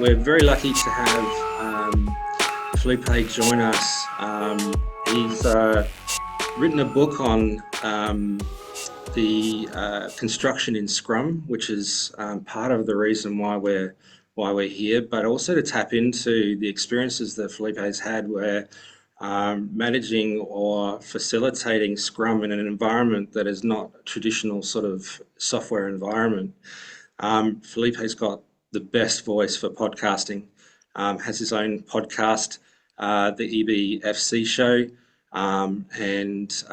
we're very lucky to have Felipe join us. He's written a book on the construction in Scrum, which is part of the reason why we're here, but also to tap into the experiences that Felipe has had where managing or facilitating Scrum in an environment that is not a traditional sort of software environment. Felipe's got the best voice for podcasting, has his own podcast, the EBFC show, and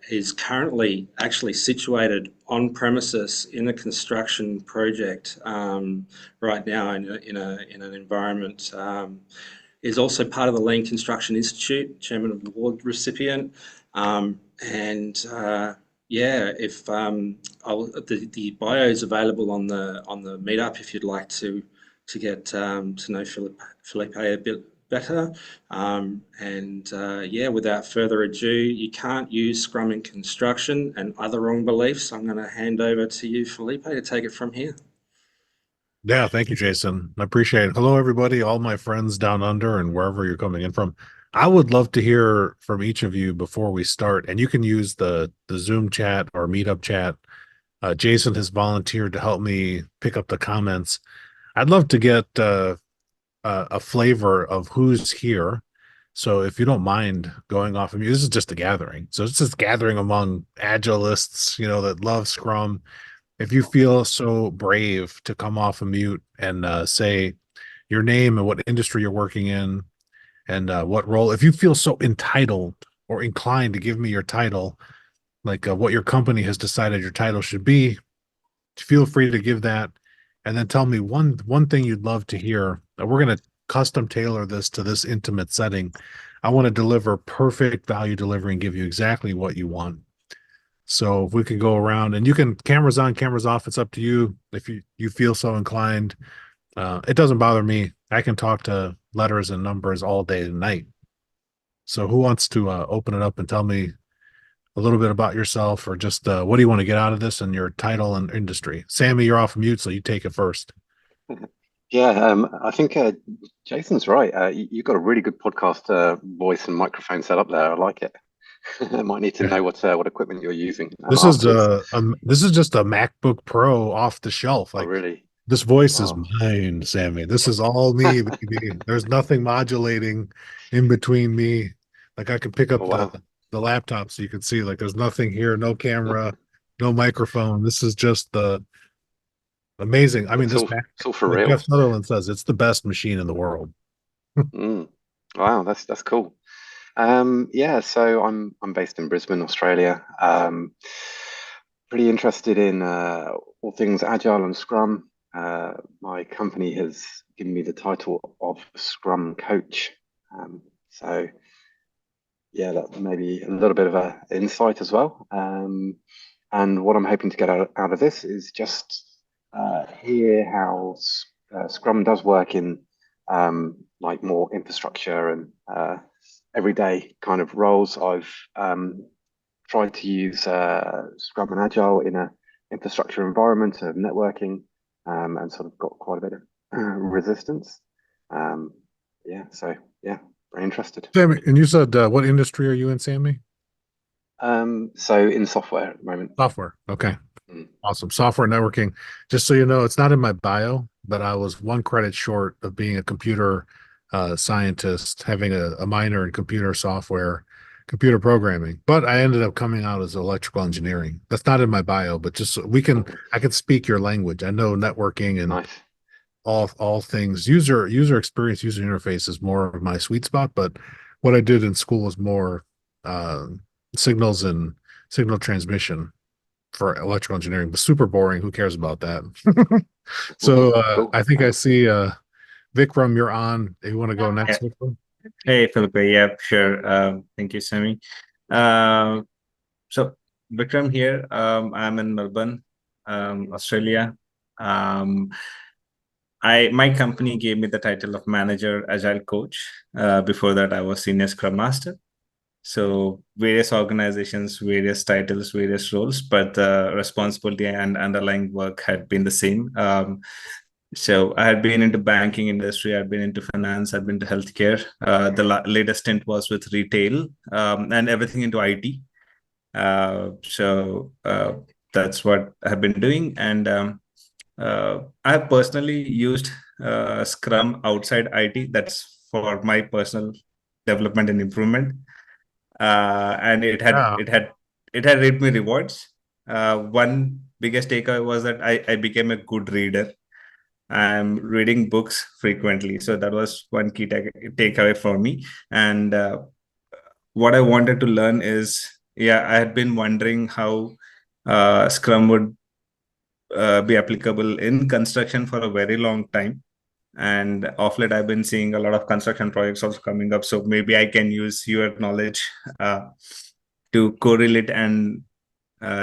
is currently actually situated on premises in a construction project right now in an environment. Is also part of the Lean Construction Institute, chairman of the award recipient, yeah, if the bio is available on the meetup if you'd like to get to know Felipe a bit better. Yeah, without further ado, you can't use Scrum in construction and other wrong beliefs. I'm going to hand over to you, Felipe, to take it from here. Yeah, thank you, Jason. I appreciate it. Hello, everybody, all my friends down under and wherever you're coming in from. I would love to hear from each of you before we start, and you can use the Zoom chat or Meetup chat. Jason has volunteered to help me pick up the comments. I'd love to get a flavor of who's here. So if you don't mind going off of me, this is just a gathering. So it's just gathering among agilists, that love Scrum. If you feel so brave to come off of mute and say your name and what industry you're working in and what role, if you feel so entitled or inclined to give me your title, like what your company has decided your title should be, feel free to give that. And then tell me one thing you'd love to hear. We're going to custom tailor this to this intimate setting. I want to deliver perfect value delivery and give you exactly what you want. So if we could go around, and you can, cameras on, cameras off, it's up to you. If you feel so inclined, it doesn't bother me. I can talk to letters and numbers all day and night. So who wants to open it up and tell me a little bit about yourself, or just what do you want to get out of this and your title and industry? Sammy, you're off mute, so you take it first. Yeah, I think Jason's right. You've got a really good podcast voice and microphone set up there. I like it. I might need to know what equipment you're using. This is just a MacBook Pro off the shelf. Oh, really? This voice is mine, Sammy. This is all me, baby. There's nothing modulating in between me. Like I can pick up the laptop so you can see. Like there's nothing here, no camera, no microphone. This is just the amazing. I mean, this Mac, it's all for like real. Jeff Sutherland says, it's the best machine in the world. Wow, that's cool. Yeah, so I'm based in Brisbane, Australia. Pretty interested in all things agile and Scrum. My company has given me the title of Scrum Coach. So yeah, that may be a little bit of an insight as well. And what I'm hoping to get out of this is just hear how Scrum does work in like more infrastructure and everyday kind of roles. I've tried to use Scrum and Agile in an infrastructure environment of networking and sort of got quite a bit of resistance. So very interested. Sammy, and you said what industry are you in, Sammy? So in software at the moment. Software. Okay. Awesome. Software networking. Just so you know, it's not in my bio, but I was one credit short of being a computer scientist, having a minor in computer software, computer programming. But I ended up coming out as electrical engineering. That's not in my bio, but just so I can speak your language. I know networking and nice. all things user experience, user interface is more of my sweet spot. But what I did in school was more signals and signal transmission for electrical engineering, but super boring. Who cares about that? So cool. I think I see Vikram, you're on. You want to go next? Vikram? Hey, Felipe. Yeah, sure. Thank you, Sammy. So Vikram here. I'm in Melbourne, Australia. My company gave me the title of manager agile coach. Before that, I was senior scrum master. So various organizations, various titles, various roles, but the responsibility and underlying work had been the same. So I had been into banking industry, I'd been into finance, I'd been to healthcare. The latest stint was with retail, and everything into IT. So that's what I've been doing. And I have personally used Scrum outside IT. That's for my personal development and improvement. And Yeah. it had reaped me rewards. One biggest takeaway was that I became a good reader. I'm reading books frequently, so that was one key takeaway for me. And what I wanted to learn is, yeah, I had been wondering how Scrum would be applicable in construction for a very long time. And off late, I've been seeing a lot of construction projects also coming up. So maybe I can use your knowledge uh, to correlate and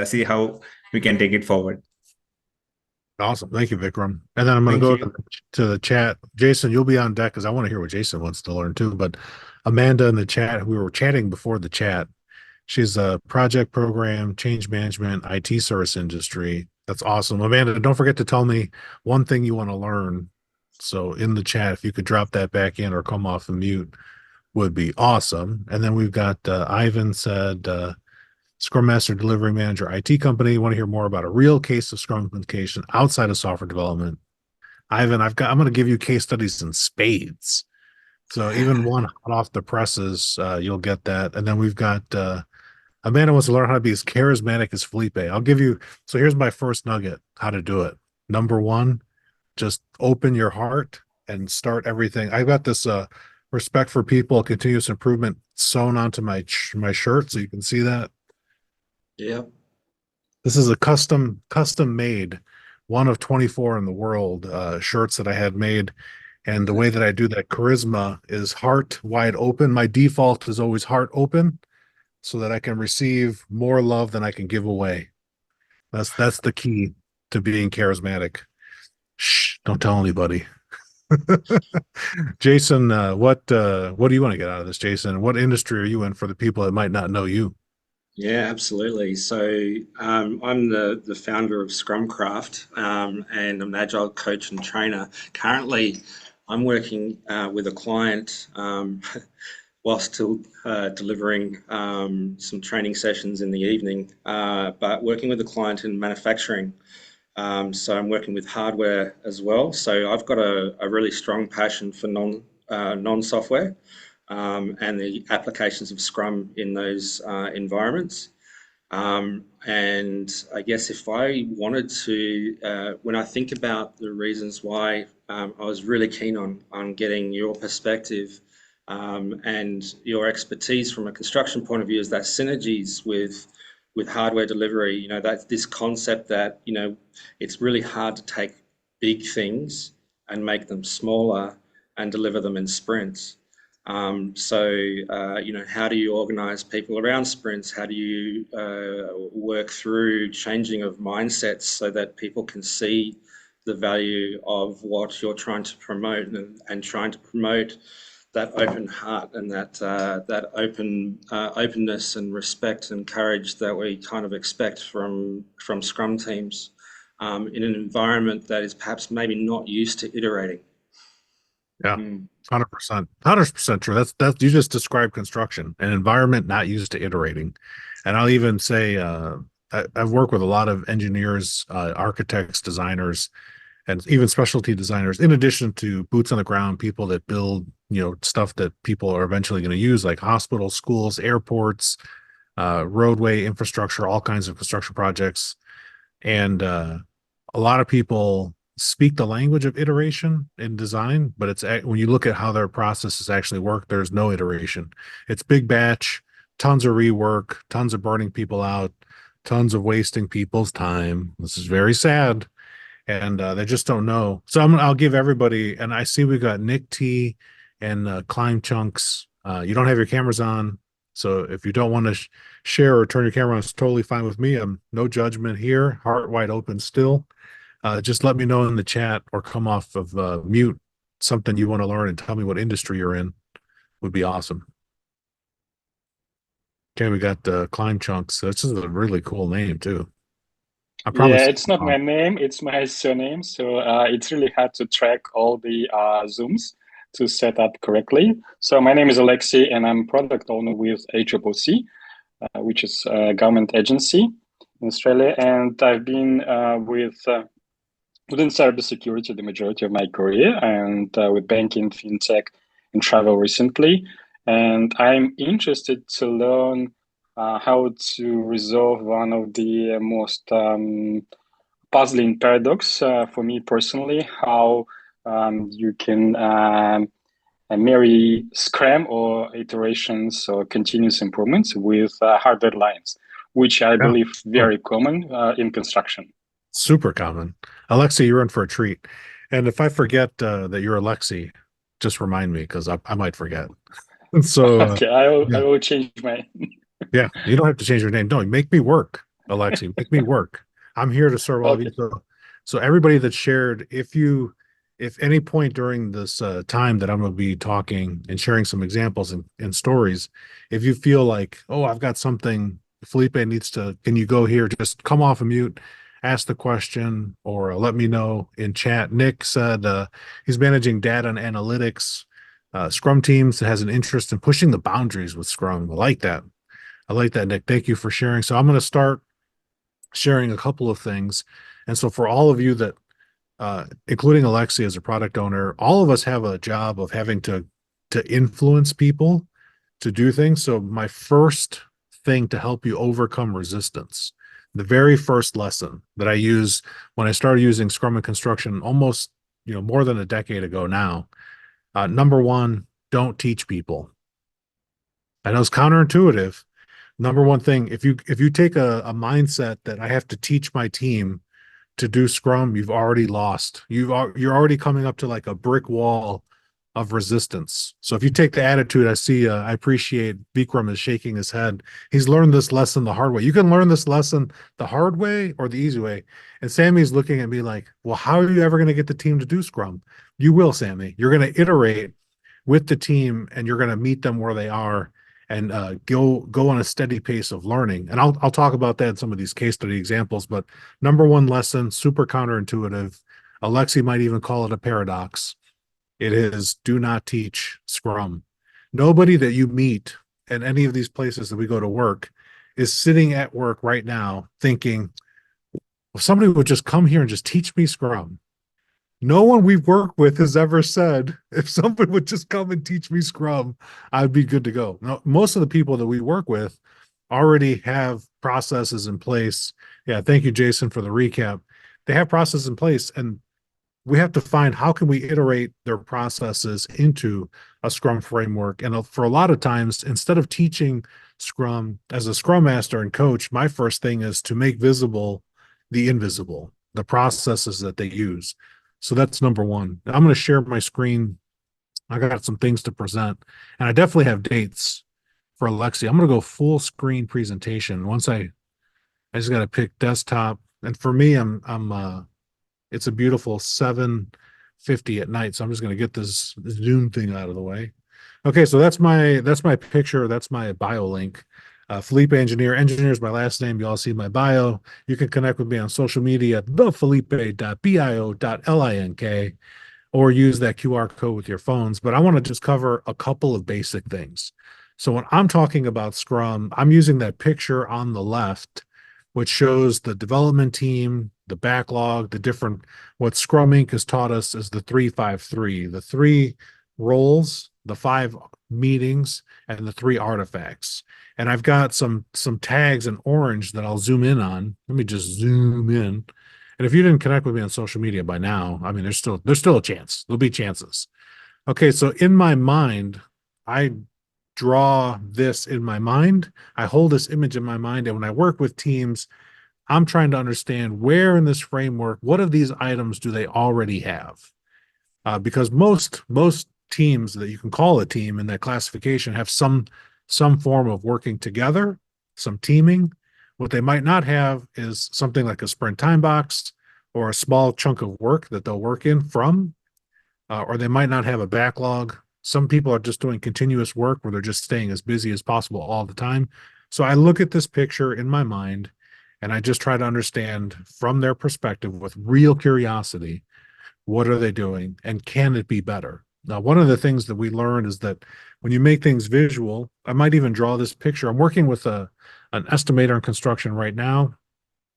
see how we can take it forward. Awesome. Thank you, Vikram. And then I'm going to Thank go you. to the chat. Jason, you'll be on deck because I want to hear what Jason wants to learn too. But Amanda in the chat, we were chatting before the chat. She's a project program, change management, IT service industry. That's awesome. Amanda, don't forget to tell me one thing you want to learn. So in the chat, if you could drop that back in or come off the mute, would be awesome. And then we've got Ivan said, Scrum Master Delivery Manager IT company. Want to hear more about a real case of Scrum implementation outside of software development? Ivan, I'm going to give you case studies in spades. So even one hot off the presses, you'll get that. And then we've got Amanda wants to learn how to be as charismatic as Felipe. I'll give you. So here's my first nugget: how to do it. Number one, just open your heart and start everything. I've got this respect for people, continuous improvement sewn onto my shirt, so you can see that. Yeah. This is a custom made, one of 24 in the world shirts that I had made. And the way that I do that charisma is heart wide open. My default is always heart open so that I can receive more love than I can give away. That's the key to being charismatic. Shh, don't tell anybody. Jason, what do you want to get out of this, Jason? What industry are you in for the people that might not know you? Yeah, absolutely. So I'm the founder of Scrumcraft, and I'm an agile coach and trainer. Currently, I'm working with a client while still delivering some training sessions in the evening, but working with a client in manufacturing. So I'm working with hardware as well. So I've got a really strong passion for non-software and the applications of Scrum in those environments. And I guess if I wanted to, when I think about the reasons why I was really keen on getting your perspective and your expertise from a construction point of view, is that synergies with hardware delivery. You know, that's this concept that, you know, it's really hard to take big things and make them smaller and deliver them in sprints. You know, how do you organize people around sprints? How do you work through changing of mindsets so that people can see the value of what you're trying to promote and trying to promote that open heart and that openness and respect and courage that we kind of expect from Scrum teams in an environment that is perhaps maybe not used to iterating. Yeah, 100%, 100% true. That's you just described construction, an environment not used to iterating. And I'll even say I've worked with a lot of engineers, architects, designers, and even specialty designers, in addition to boots on the ground people that build, you know, stuff that people are eventually going to use, like hospitals, schools, airports, roadway infrastructure, all kinds of construction projects. And a lot of people speak the language of iteration in design, but it's when you look at how their processes actually work, there's no iteration. It's big batch, tons of rework, tons of burning people out, tons of wasting people's time. This is very sad, and they just don't know. So I'll give everybody, and I see we got Nick T and Climb Chunks. You don't have your cameras on, so if you don't want to share or turn your camera on, it's totally fine with me. I'm no judgment here, heart wide open still. Just let me know in the chat or come off of mute something you want to learn and tell me what industry you're in. Would be awesome. Okay, we got Climb Chunks. This is a really cool name too. I Yeah, promise. it's not my name, it's my surname. So it's really hard to track all the Zooms to set up correctly. So my name is Alexei, and I'm product owner with ACCC, which is a government agency in Australia. And I've been within cybersecurity the majority of my career, and with banking, fintech, and travel recently. And I'm interested to learn how to resolve one of the most puzzling paradox for me personally, how you can marry Scrum or iterations or continuous improvements with hard deadlines, which I Yeah. believe very common in construction. Super common. Alexi, you're in for a treat. And if I forget that you're Alexi, just remind me because I might forget. So Okay, I yeah, will change my. yeah, you don't have to change your name. No, make me work, Alexi. Make me work. I'm here to serve all of you. Okay. So everybody that shared, if any point during this time that I'm going to be talking and sharing some examples and stories, if you feel like, oh, I've got something, Felipe needs to, can you go here? Just come off of mute, ask the question, or let me know in chat. Nick said he's managing data and analytics. Scrum teams has an interest in pushing the boundaries with Scrum. I like that. I like that, Nick. Thank you for sharing. So I'm going to start sharing a couple of things. And so for all of you that, including Alexi as a product owner, all of us have a job of having to influence people to do things. So my first thing to help you overcome resistance, the very first lesson that I use when I started using Scrum and construction almost, more than a decade ago now. Number one, don't teach people. I know it's counterintuitive. Number one thing, if you take a mindset that I have to teach my team to do Scrum, you've already lost. You're already coming up to like a brick wall of resistance. So if you take the attitude, I appreciate Vikram is shaking his head. He's learned this lesson the hard way. You can learn this lesson the hard way or the easy way. And Sammy's looking at me like, well, how are you ever going to get the team to do Scrum? You will, Sammy. You're going to iterate with the team and you're going to meet them where they are and go on a steady pace of learning. And I'll talk about that in some of these case study examples. But number one lesson, super counterintuitive. Alexi might even call it a paradox. It is do not teach Scrum. Nobody that you meet at any of these places that we go to work is sitting at work right now thinking, well, somebody would just come here and just teach me Scrum. No one we've worked with has ever said, if somebody would just come and teach me Scrum, I'd be good to go. Now, most of the people that we work with already have processes in place. Yeah, thank you, Jason, for the recap. They have processes in place, and we have to find how can we iterate their processes into a Scrum framework. And for a lot of times, instead of teaching Scrum as a Scrum master and coach, my first thing is to make visible the invisible, the processes that they use. So that's number one. I'm going to share my screen. I got some things to present, and I definitely have dates for Alexi. I'm going to go full screen presentation. I just got to pick desktop. And for me, it's a beautiful 7:50 at night. So I'm just going to get this Zoom thing out of the way. Okay. So that's my picture. That's my bio link. Felipe Engineer is my last name. You all see my bio. You can connect with me on social media at thefelipe.bio.link or use that QR code with your phones. But I want to just cover a couple of basic things. So when I'm talking about Scrum, I'm using that picture on the left, which shows the development team, the backlog, what Scrum Inc. has taught us is the 3-5-3, the 3 roles, the 5 meetings, and the 3 artifacts. And I've got some tags in orange that I'll zoom in on. Let me just zoom in. And if you didn't connect with me on social media by now, I mean, there's still a chance. There'll be chances. Okay, so in my mind, I draw this in my mind. I hold this image in my mind. And when I work with teams, I'm trying to understand where in this framework, what of these items do they already have? Because most teams that you can call a team in that classification have some form of working together, some teaming. What they might not have is something like a sprint time box or a small chunk of work that they'll work in from, or they might not have a backlog. Some people are just doing continuous work where they're just staying as busy as possible all the time. So I look at this picture in my mind And I just try to understand from their perspective with real curiosity, what are they doing and can it be better? Now, one of the things that we learned is that when you make things visual, I might even draw this picture. I'm working with an estimator in construction right now.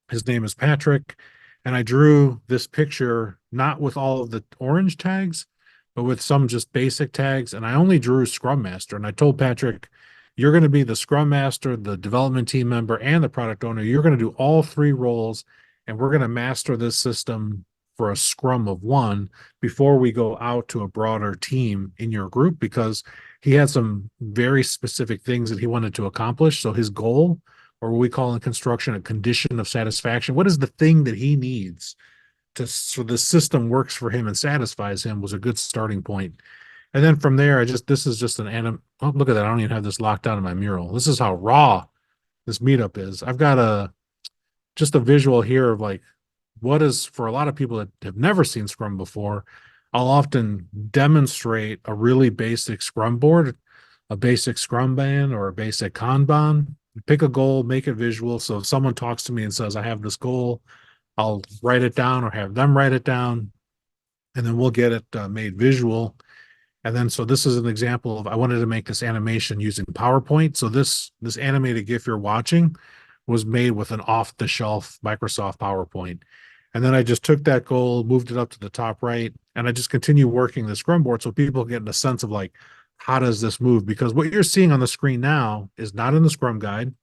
His name is Patrick. And I drew this picture, not with all of the orange tags, but with some just basic tags. And I only drew Scrum Master. And I told Patrick, you're going to be the Scrum Master, the development team member, and the product owner. You're going to do all three roles. And we're going to master this system for a scrum of one before we go out to a broader team in your group, because he had some very specific things that he wanted to accomplish. So his goal, or what we call in construction a condition of satisfaction, what is the thing that he needs to so the system works for him and satisfies him, was a good starting point. And then from there, this is just an oh, look at that. I don't even have this locked down in my mural. This is how raw this meetup is. I've got just a visual here of like, what is, for a lot of people that have never seen Scrum before, I'll often demonstrate a really basic Scrum board, a basic Scrum ban or a basic Kanban. Pick a goal, make it visual. So if someone talks to me and says, I have this goal, I'll write it down or have them write it down, and then we'll get it made visual. And then, so this is an example of, I wanted to make this animation using PowerPoint. So this animated GIF you're watching was made with an off-the-shelf Microsoft PowerPoint. And then I just took that goal, moved it up to the top right, and I just continue working the Scrum board so people get a sense of like, how does this move? Because what you're seeing on the screen now is not in the Scrum guide.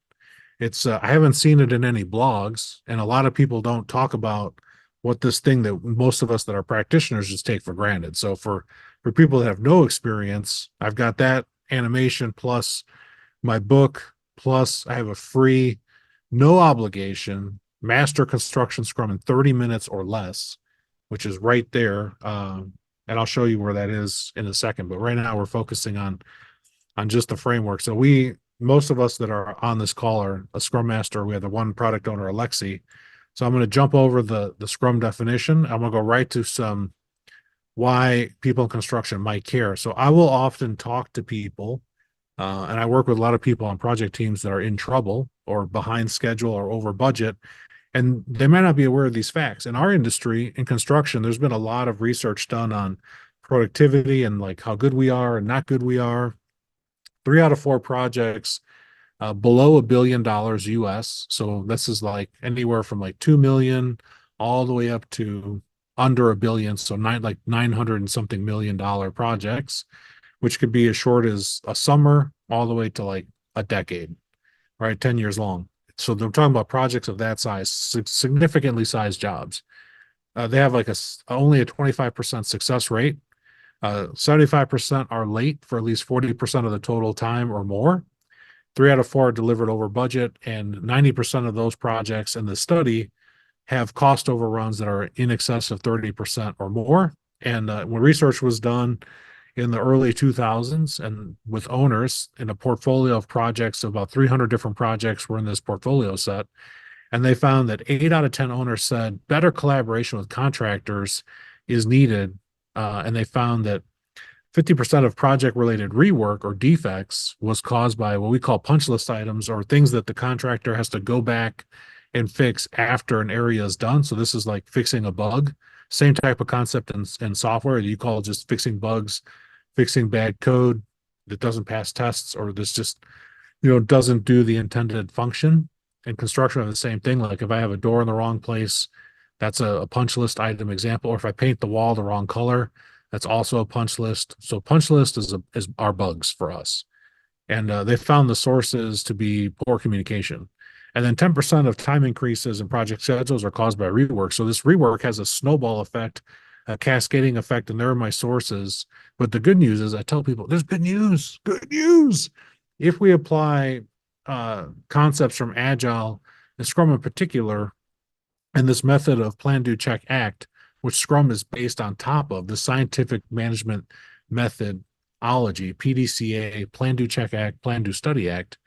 It's I haven't seen it in any blogs, and a lot of people don't talk about what this thing that most of us that are practitioners just take for granted. So for people that have no experience, I've got that animation plus my book, plus I have a free, no obligation master construction Scrum in 30 minutes or less, which is right there. And I'll show you where that is in a second. But right now we're focusing on just the framework. So most of us that are on this call are a Scrum Master. We have the one product owner, Alexi. So I'm going to jump over the Scrum definition. I'm going to go right to some why people in construction might care. So I will often talk to people, and I work with a lot of people on project teams that are in trouble or behind schedule or over budget, and they might not be aware of these facts. In our industry, in construction, there's been a lot of research done on productivity and like how good we are and not good we are. 3 out of 4 projects below $1 billion US. So this is like anywhere from like 2 million all the way up to under $1 billion. So 900 and something $1 million projects, which could be as short as a summer all the way to like a decade, right? 10 years long. So they're talking about projects of that size, significantly sized jobs. They have like only a 25% success rate. 75% are late for at least 40% of the total time or more. 3 out of 4 are delivered over budget, and 90% of those projects in the study have cost overruns that are in excess of 30% or more. And when research was done in the early 2000s and with owners in a portfolio of projects, about 300 different projects were in this portfolio set, and they found that 8 out of 10 owners said better collaboration with contractors is needed. And they found that 50% of project-related rework or defects was caused by what we call punch list items, or things that the contractor has to go back and fix after an area is done. So this is like fixing a bug. Same type of concept in software. You call just fixing bugs, fixing bad code that doesn't pass tests, or this just doesn't do the intended function. In construction, are the same thing. Like if I have a door in the wrong place, that's a punch list item example. Or if I paint the wall the wrong color, that's also a punch list. So punch list is our bugs for us. And they found the sources to be poor communication. And then 10% of time increases in project schedules are caused by rework. So this rework has a snowball effect, a cascading effect, and there are my sources. But the good news is I tell people there's good news. If we apply concepts from Agile and Scrum in particular, and this method of plan, do, check, act, which Scrum is based on top of, the scientific management methodology, PDCA, plan, do, check, act, plan, do, study, act,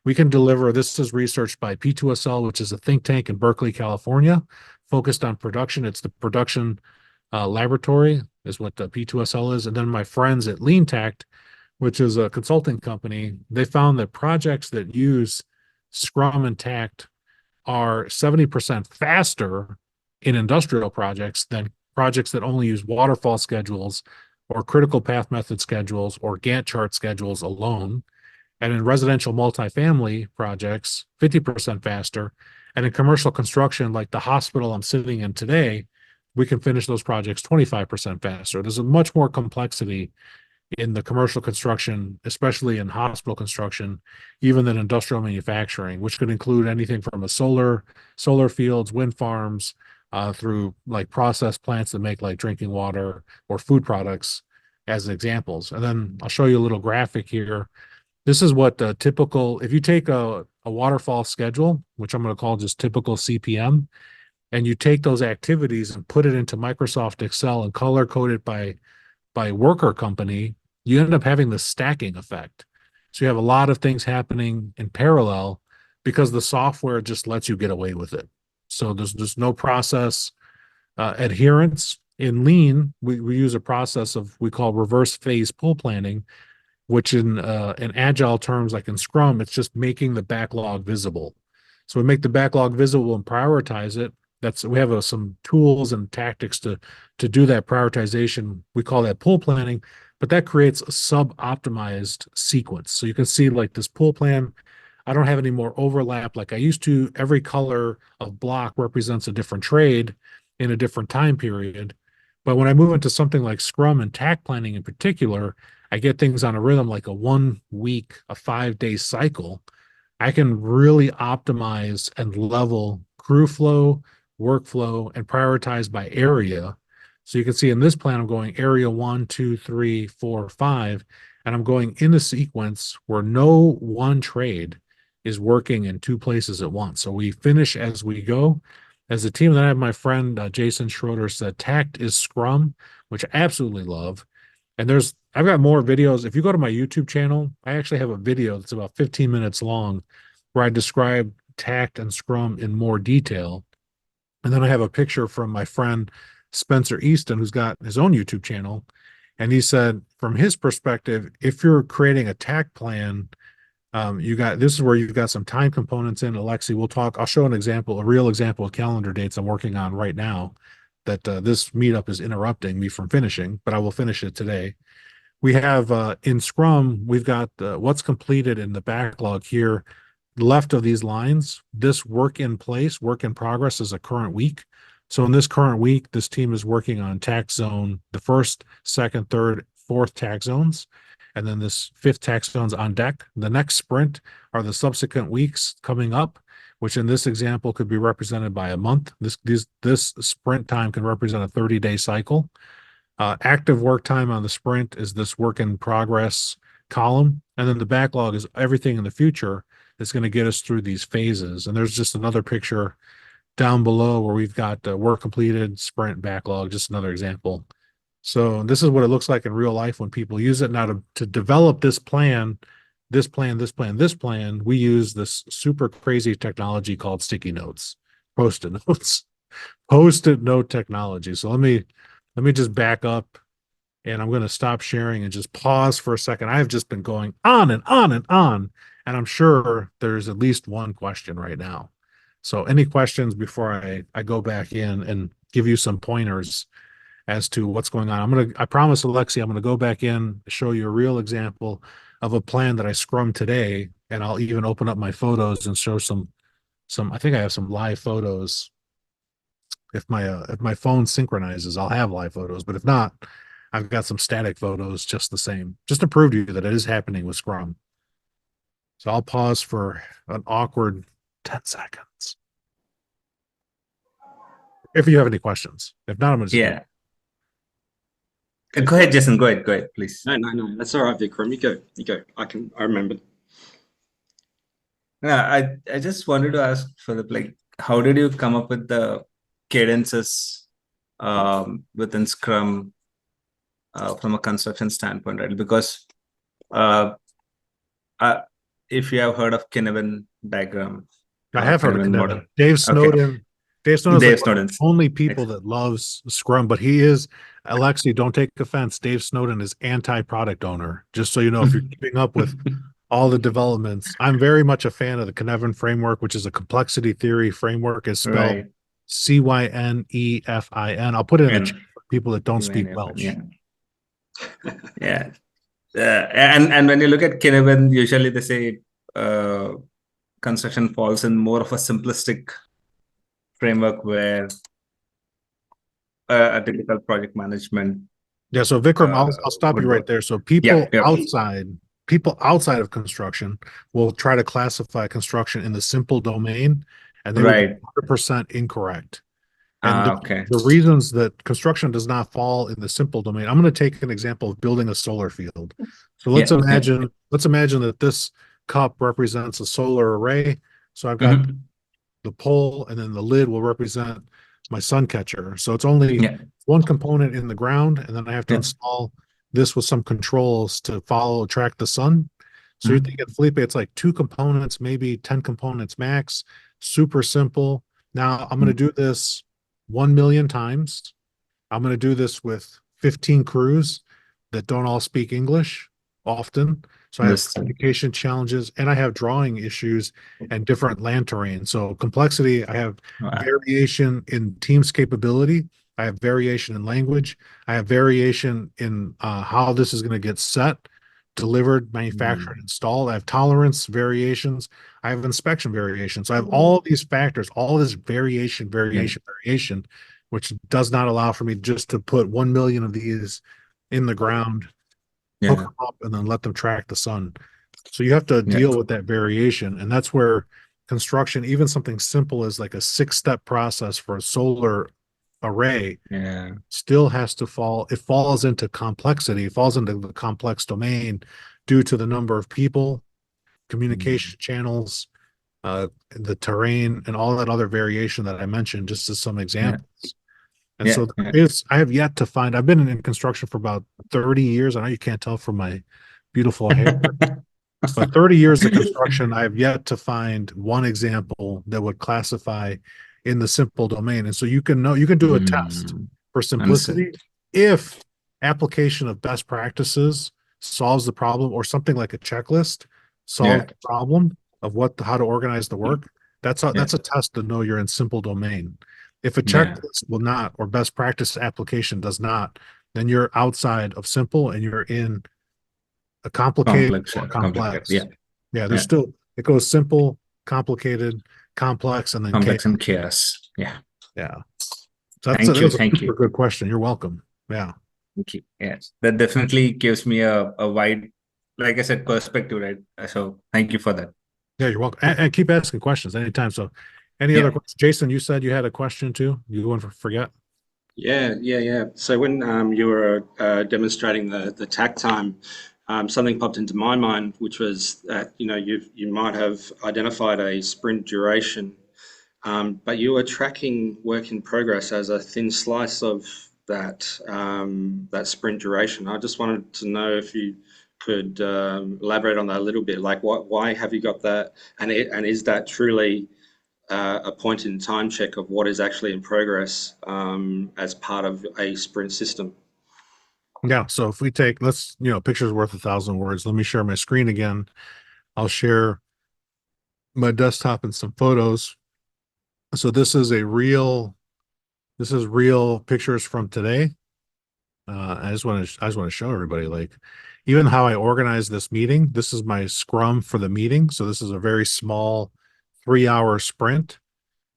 we can deliver. This is researched by P2SL, which is a think tank in Berkeley, California, focused on production. It's the production laboratory is what the P2SL is. And then my friends at Takt, which is a consulting company, they found that projects that use Scrum and Takt are 70% faster in industrial projects than projects that only use waterfall schedules or critical path method schedules or Gantt chart schedules alone. And in residential multifamily projects, 50% faster. And in commercial construction, like the hospital I'm sitting in today, we can finish those projects 25% faster. There's a much more complexity in the commercial construction, especially in hospital construction, even than industrial manufacturing, which could include anything from a solar fields, wind farms, through like process plants that make like drinking water or food products as examples. And then I'll show you a little graphic here. This is what the typical, if you take a waterfall schedule, which I'm going to call just typical CPM, and you take those activities and put it into Microsoft Excel and color code it by worker company, you end up having the stacking effect. So you have a lot of things happening in parallel because the software just lets you get away with it. So there's no process adherence. In Lean, we use a process we call reverse phase pull planning, which in agile terms, like in Scrum, it's just making the backlog visible. So we make the backlog visible and prioritize it. We have some tools and tactics to do that prioritization. We call that pull planning, but that creates a sub-optimized sequence. So you can see like this pull plan, I don't have any more overlap like I used to. Every color of block represents a different trade in a different time period. But when I move into something like Scrum and Takt planning in particular, I get things on a rhythm like a 1 week, a 5-day cycle. I can really optimize and level crew flow, workflow, and prioritize by area. So you can see in this plan, I'm going area 1, 2, 3, 4, 5, and I'm going in a sequence where no one trade is working in 2 places at once. So we finish as we go as a team. Then I have my friend Jason Schroeder said Takt is Scrum, which I absolutely love. And I've got more videos. If you go to my YouTube channel, I actually have a video that's about 15 minutes long where I describe Takt and Scrum in more detail. And then I have a picture from my friend Spencer Easton, who's got his own YouTube channel. And he said, from his perspective, if you're creating a Takt plan, this is where you've got some time components in. Alexi, I'll show a real example of calendar dates I'm working on right now that this meetup is interrupting me from finishing, but I will finish it today. We have in Scrum, we've got what's completed in the backlog here. Left of these lines, this work in progress is a current week. So in this current week, this team is working on Takt zone, the first, second, third, fourth Takt zones. And then this 5th Takt zone's on deck. The next sprint are the subsequent weeks coming up, which in this example could be represented by a month. This sprint time can represent a 30-day cycle. Active work time on the sprint is this work in progress column. And then the backlog is everything in the future that's going to get us through these phases. And there's just another picture down below where we've got work completed, sprint, backlog, just another example. So this is what it looks like in real life when people use it. Now to develop this plan, we use this super crazy technology called sticky notes, Post-it notes, Post-it note technology. So let me just back up, and I'm going to stop sharing and just pause for a second. I've just been going on and on and on, and I'm sure there's at least one question right now. So any questions before I go back in and give you some pointers as to what's going on? I promise, Alexi, I'm going to go back in, show you a real example of a plan that I scrummed today, and I'll even open up my photos and show some, I think I have some live photos. If my phone synchronizes, I'll have live photos, but if not, I've got some static photos just the same, just to prove to you that it is happening with Scrum. So I'll pause for an awkward 10 seconds. If you have any questions. If not, I'm going to Go ahead, Jason. Go ahead, please. No. That's all right, Vikram. You go. I remember. Yeah, I just wanted to ask Philip, like, how did you come up with the cadences within Scrum from a construction standpoint, right? Because if you have heard of Kinevin diagram, I have heard of Kinevin. Dave Snowden. Okay. Dave Snowden's like one of the only people that loves Scrum, but he is, Alexi, don't take offense, Dave Snowden is anti-product owner. Just so you know, if you're keeping up with all the developments. I'm very much a fan of the Cynefin framework, which is a complexity theory framework. Is spelled Right. Cynefin. I'll put it in the chat And for people that don't speak even Welsh. yeah, yeah. And when you look at Kinevin, usually they say construction falls in more of a simplistic framework where a typical project management. Yeah, so Vikram, I'll stop you would right work. there. So Yeah, yeah. people outside of construction will try to classify construction in the simple domain, and they will be Right. 100% incorrect. And Okay. the reasons that construction does not fall in the simple domain, I'm going to take an example of building a solar field. So let's Yeah, yeah. imagine that this cup represents a solar array. So I've got Mhm. the pole, and then the lid will represent my sun catcher. So it's only Yeah, one component in the ground, and then I have to yeah. install this with some controls to track the sun. So you're Mhm. thinking, Felipe, it's like 2 components, maybe 10 components max, super simple. Now I'm going to do this 1 million times. I'm going to do this with 15 crews that don't all speak English often. So I have Understood. communication challenges, and I have drawing issues and different land terrain. So complexity, I have variation in team's capability. I have variation in language. I have variation in how this is going to get set, delivered, manufactured, installed. I have tolerance variations. I have inspection variations. So I have all these factors, all this variation, which does not allow for me just to put 1 million of these in the ground, hook Yeah, them up, and then let them track the sun. So you have to yeah, deal with that variation. And that's where construction, even something simple as like a 6-step process for a solar array, yeah, still has to it falls into complexity, it falls into the complex domain due to the number of people, communication channels, the terrain, and all that other variation that I mentioned, just as some yeah, examples. And yeah, so yeah. I have yet to find, I've been in construction for about 30 years. I know you can't tell from my beautiful hair, but 30 years of construction, I have yet to find one example that would classify in the simple domain. And so you can do a test for Understood. simplicity if application of best practices solves the problem, or something like a checklist solves Yeah, the problem of how to organize the work. That's yeah, a test to know you're in simple domain. If a yeah. checklist will not, or best practice application does not, then you're outside of simple and you're in a complicated Complex, or complicated. Yeah, complex. Yeah, yeah. it goes simple, complicated, complex, and then Complex and chaos. Yeah. yeah. So Thank that you. was a Thank super you. good question. You're welcome. Yeah. Thank you. Yes. That definitely gives me a wide, like I said, perspective, right? So thank you for that. Yeah, you're welcome. And keep asking questions anytime. So any other Yeah. questions? Jason, you said you had a question too. You want to forget? Yeah. So when you were demonstrating the tack time, something popped into my mind, which was that you might have identified a sprint duration, but you were tracking work in progress as a thin slice of that sprint duration. I just wanted to know if you could elaborate on that a little bit. Like, why have you got that, and is that truly a point in time check of what is actually in progress as part of a sprint system? Yeah. So if we take, picture's worth 1,000 words. Let me share my screen again. I'll share my desktop and some photos. So this is real pictures from today. I just want to show everybody, like, even how I organize this meeting. This is my scrum for the meeting. So this is a very small 3-hour sprint.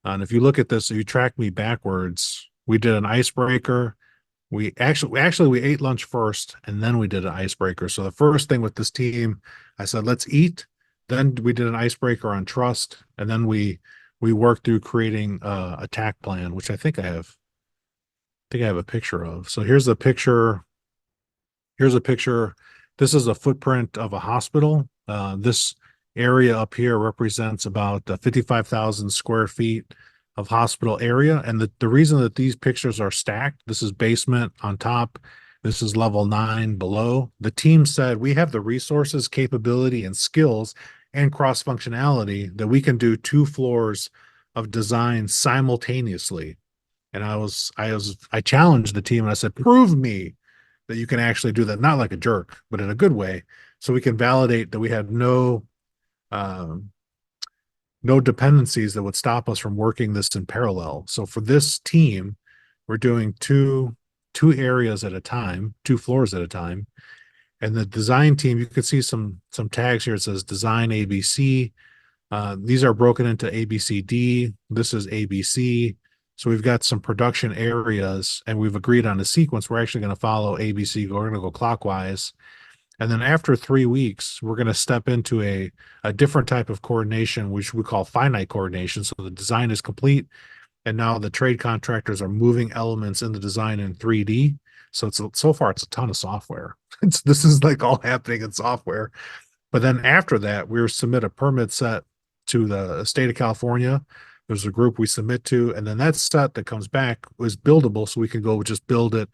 And if you look at this, you track me backwards. We did an icebreaker. We ate lunch first, and then we did an icebreaker. So the first thing with this team, I said, let's eat. Then we did an icebreaker on trust, and then we worked through creating a tack plan, which I think I have a picture of. So here's a picture. Here's a picture. This is a footprint of a hospital. This area up here represents about 55,000 square feet of hospital area. And the reason that these pictures are stacked, this is basement on top, this is level 9 below. The team said we have the resources, capability, and skills and cross functionality that we can do 2 floors of design simultaneously. And I challenged the team and I said, prove me that you can actually do that, not like a jerk, but in a good way. so we can validate that we had um, no dependencies that would stop us from working this in parallel. So for this team, we're doing two areas at a time, 2 floors at a time. And the design team, you can see some tags here. It says design ABC. These are broken into ABCD. This is ABC. So we've got some production areas, and we've agreed on a sequence. We're actually going to follow ABC. We're going to go clockwise. And then after 3 weeks, we're going to step into a different type of coordination, which we call finite coordination. So the design is complete, and now the trade contractors are moving elements in the design in 3D. So so far it's a ton of software. This is like all happening in software. But then after that, we submit a permit set to the state of California. There's a group we submit to, and then that set that comes back is buildable, so we can go just build it,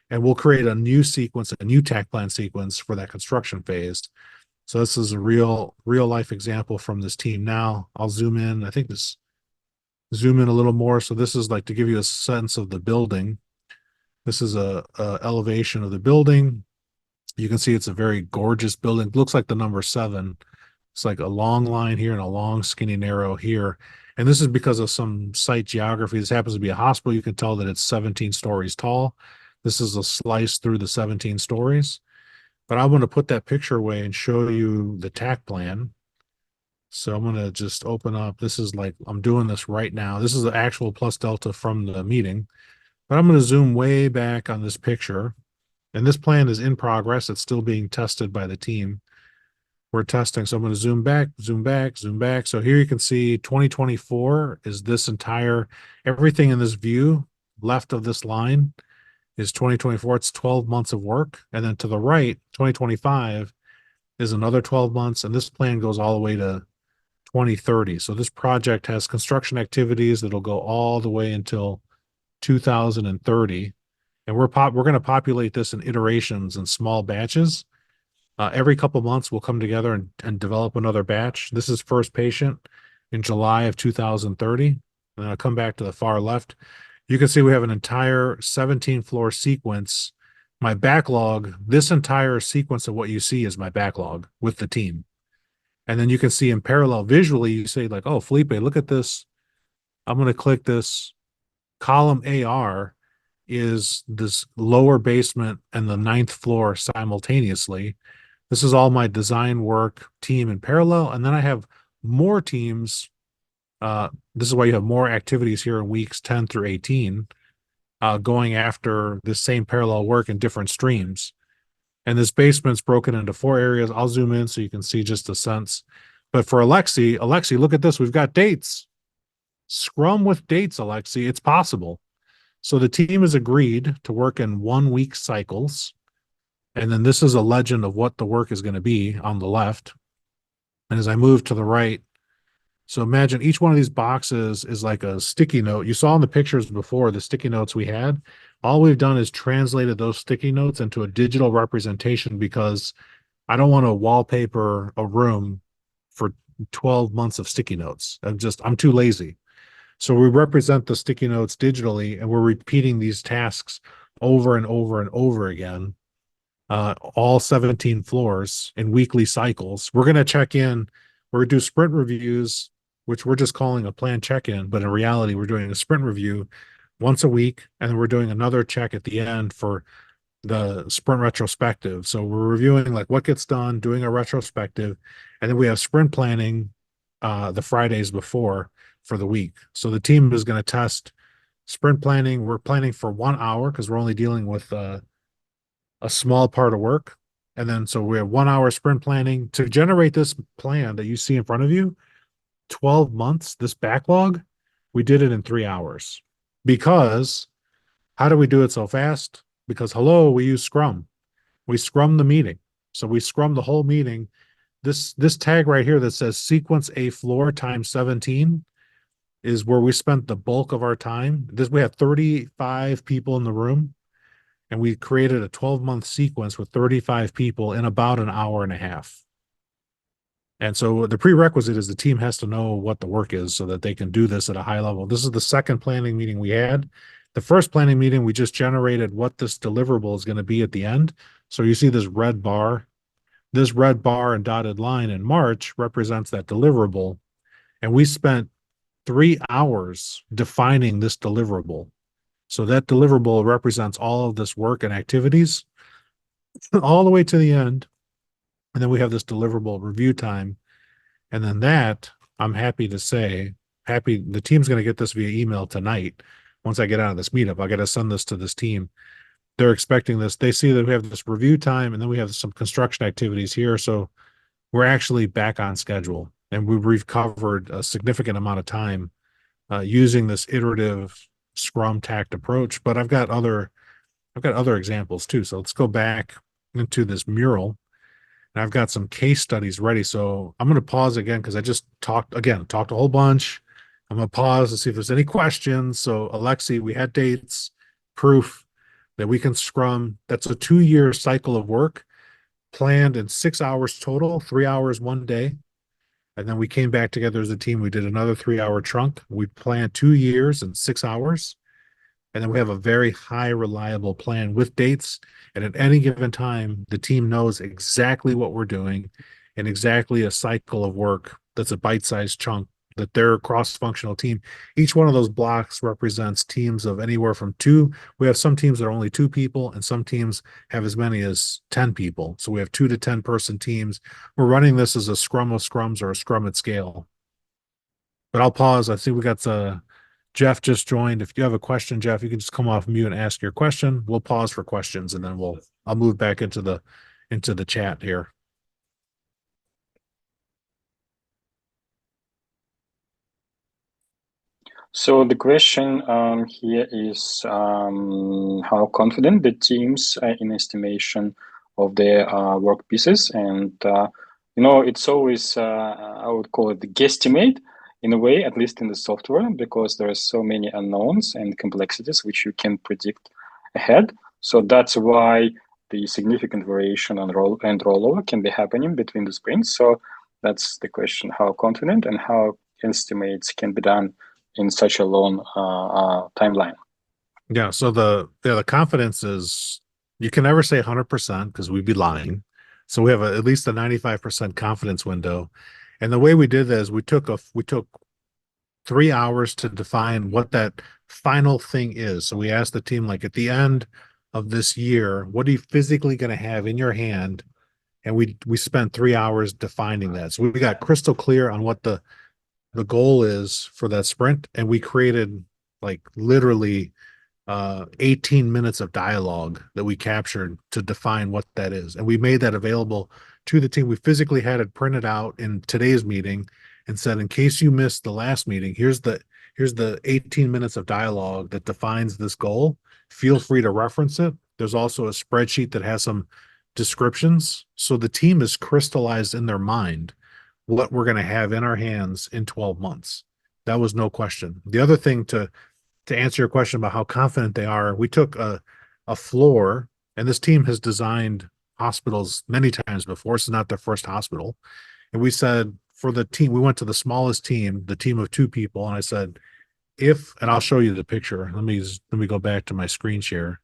and we'll create a new sequence, a new Takt plan sequence for that construction phase. So this is a real life example from this team. Now I'll zoom in. I think this zoom in a little more. So this is like to give you a sense of the building. This is a elevation of the building. You can see it's a very gorgeous building. It looks like the number 7. It's like a long line here and a long skinny narrow here. And this is because of some site geography. This happens to be a hospital. You can tell that it's 17 stories tall. This is a slice through the 17 stories. But I want to put that picture away and show you the Takt plan. So I'm going to just open up. This is like, I'm doing this right now. This is the actual plus delta from the meeting. But I'm going to zoom way back on this picture. And this plan is in progress. It's still being tested by the team. We're testing. So I'm going to zoom back, zoom back, zoom back. So here you can see 2024 is this entire, everything in this view left of this line is 2024. It's 12 months of work. And then to the right, 2025 is another 12 months. And this plan goes all the way to 2030. So this project has construction activities that'll go all the way until 2030. And we're going to populate this in iterations and small batches. Every couple months, we'll come together and develop another batch. This is first patient in July of 2030. And I'll come back to the far left. You can see we have an entire 17-floor sequence. My backlog, this entire sequence of what you see is my backlog with the team. And then you can see in parallel visually, you say like, oh, Felipe, look at this. I'm going to click this. Column AR is this lower basement and the 9th floor simultaneously. This is all my design work team in parallel. And then I have more teams. This is why you have more activities here in weeks 10 through 18, going after the same parallel work in different streams. And this basement's broken into 4 areas. I'll zoom in so you can see just a sense. But for Alexi, look at this. We've got dates. Scrum with dates, Alexi. It's possible. So the team has agreed to work in 1-week cycles. And then this is a legend of what the work is going to be on the left. And as I move to the right, so imagine each one of these boxes is like a sticky note. You saw in the pictures before the sticky notes we had. All we've done is translated those sticky notes into a digital representation because I don't want to wallpaper a room for 12 months of sticky notes. I'm too lazy. So we represent the sticky notes digitally, and we're repeating these tasks over and over and over again, all 17 floors in weekly cycles. We're going to check in. We're going to do sprint reviews, which we're just calling a plan check-in, but in reality, we're doing a sprint review once a week, and then we're doing another check at the end for the sprint retrospective. So we're reviewing like what gets done, doing a retrospective, and then we have sprint planning the Fridays before for the week. So the team is going to test sprint planning. We're planning for 1 hour because we're only dealing with a small part of work. And then so we have 1 hour sprint planning to generate this plan that you see in front of you. 12 months, this backlog, we did it in 3 hours. Because how do we do it so fast? Because we use Scrum. We Scrum the meeting. So we Scrum the whole meeting. This tag right here that says sequence a floor times 17 is where we spent the bulk of our time. We had 35 people in the room, and we created a 12-month sequence with 35 people in about an hour and a half. And so the prerequisite is the team has to know what the work is so that they can do this at a high level. This is the second planning meeting we had. The first planning meeting, we just generated what this deliverable is going to be at the end. So you see this red bar This red bar and dotted line in March represents that deliverable. And we spent 3 hours defining this deliverable. So that deliverable represents all of this work and activities all the way to the end. And then we have this deliverable review time. And then that, I'm happy to say, the team's going to get this via email tonight. Once I get out of this meetup, I got to send this to this team. They're expecting this. They see that we have this review time, and then we have some construction activities here. So we're actually back on schedule, and we've recovered a significant amount of time using this iterative Scrum Takt approach. But I've got other examples too. So let's go back into this mural. And I've got some case studies ready. So I'm going to pause again because I just talked a whole bunch. I'm going to pause to see if there's any questions. So Alexi, we had dates, proof that we can Scrum. That's a 2-year cycle of work planned in 6 hours total, 3 hours one day. And then we came back together as a team. We did another 3-hour chunk. We planned 2 years and 6 hours. And then we have a very high reliable plan with dates. And at any given time, the team knows exactly what we're doing and exactly a cycle of work that's a bite-sized chunk that they're a cross-functional team. Each one of those blocks represents teams of anywhere from 2. We have some teams that are only 2 people, and some teams have as many as 10 people. So we have 2 to 10 person teams. We're running this as a scrum of scrums or a scrum at scale. But I'll pause. I see we got Jeff just joined. If you have a question, Jeff, you can just come off mute and ask your question. We'll pause for questions, and then I'll move back into the chat here. So the question here is how confident the teams in estimation of their work pieces, and it's always I would call it the guesstimate in a way, at least in the software, because there are so many unknowns and complexities which you can predict ahead. So that's why the significant variation and rollover can be happening between the sprints. So that's the question: how confident and how estimates can be done in such a long timeline. Yeah. So the confidence is, you can never say 100% because we'd be lying. So we have at least a 95% confidence window. And the way we did that is we took 3 hours to define what that final thing is. So we asked the team, like, at the end of this year, what are you physically going to have in your hand? And we spent 3 hours defining that. So we got crystal clear on what the goal is for that sprint. And we created like literally 18 minutes of dialogue that we captured to define what that is. And we made that available to the team. We physically had it printed out in today's meeting and said, in case you missed the last meeting, here's the 18 minutes of dialogue that defines this goal. Feel free to reference it. There's also a spreadsheet that has some descriptions. So the team is crystallized in their mind what we're going to have in our hands in 12 months. That was no question. The other thing to answer your question about how confident they are, we took a floor, and this team has designed hospitals many times before. It's not their first hospital. And we said, for the team, we went to the smallest team, the team of 2 people. And I said, and I'll show you the picture. Let me go back to my screen share.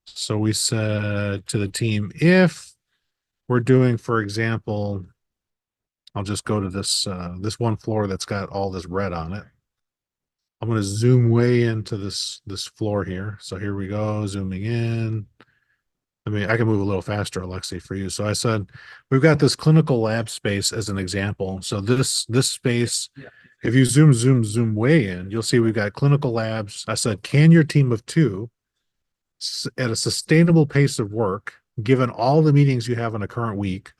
So we said to the team, if we're doing, for example, I'll just go to this one floor that's got all this red on it. I'm going to zoom way into this floor here. So here we go, zooming in. I can move a little faster, Alexi, for you. So I said, we've got this clinical lab space as an example. So this space, if you zoom way in, you'll see we've got clinical labs. I said, can your team of 2 at a sustainable pace of work, given all the meetings you have in a current week,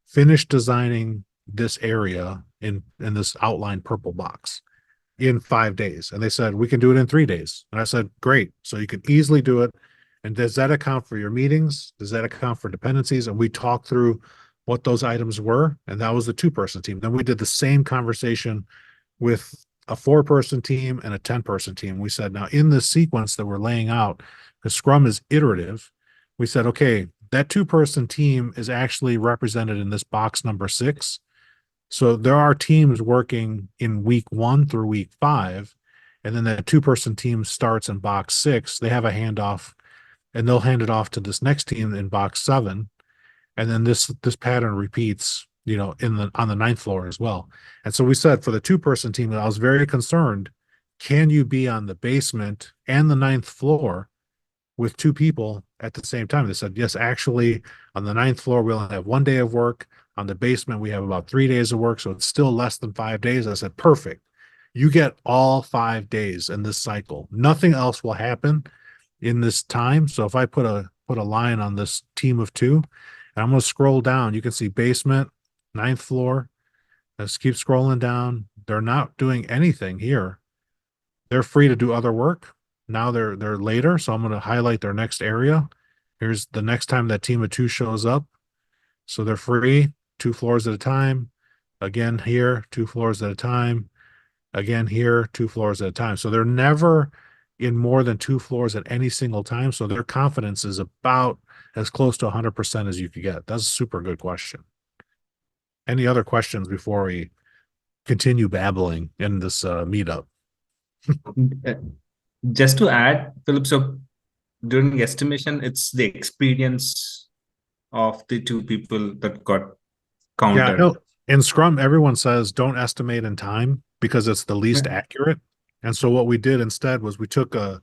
finish designing this area in this outlined purple box in 5 days? And they said, we can do it in 3 days. And I said, great. So you can easily do it. And does that account for your meetings? Does that account for dependencies? And we talked through what those items were. And that was the 2-person team. Then we did the same conversation with a 4-person team and a 10-person team. We said, now in this sequence that we're laying out, because Scrum is iterative, we said, okay, that 2-person team is actually represented in this box number 6. So there are teams working in week 1 through week 5, and then that 2-person team starts in box 6. They have a handoff, and they'll hand it off to this next team in box 7. And then this pattern repeats, on the ninth floor as well. And so we said for the 2-person team, I was very concerned, can you be on the basement and the ninth floor with 2 people at the same time? They said, yes, actually, on the ninth floor, we only have 1 day of work. On the basement, we have about 3 days of work. So it's still less than 5 days. I said, perfect. You get all 5 days in this cycle. Nothing else will happen in this time. So if I put a line on this team of 2, and I'm going to scroll down, you can see basement, ninth floor. Let's keep scrolling down. They're not doing anything here. They're free to do other work. Now they're later, so I'm going to highlight their next area. Here's the next time that team of 2 shows up. So they're free, 2 floors at a time. Again here, 2 floors at a time. Again here, 2 floors at a time. So they're never in more than 2 floors at any single time. So their confidence is about as close to 100% as you could get. That's a super good question. Any other questions before we continue babbling in this meetup? Just to add, Philip, so during estimation, it's the experience of the 2 people that got counted. Yeah, no, in Scrum, everyone says don't estimate in time because it's the least accurate. And so what we did instead was we took a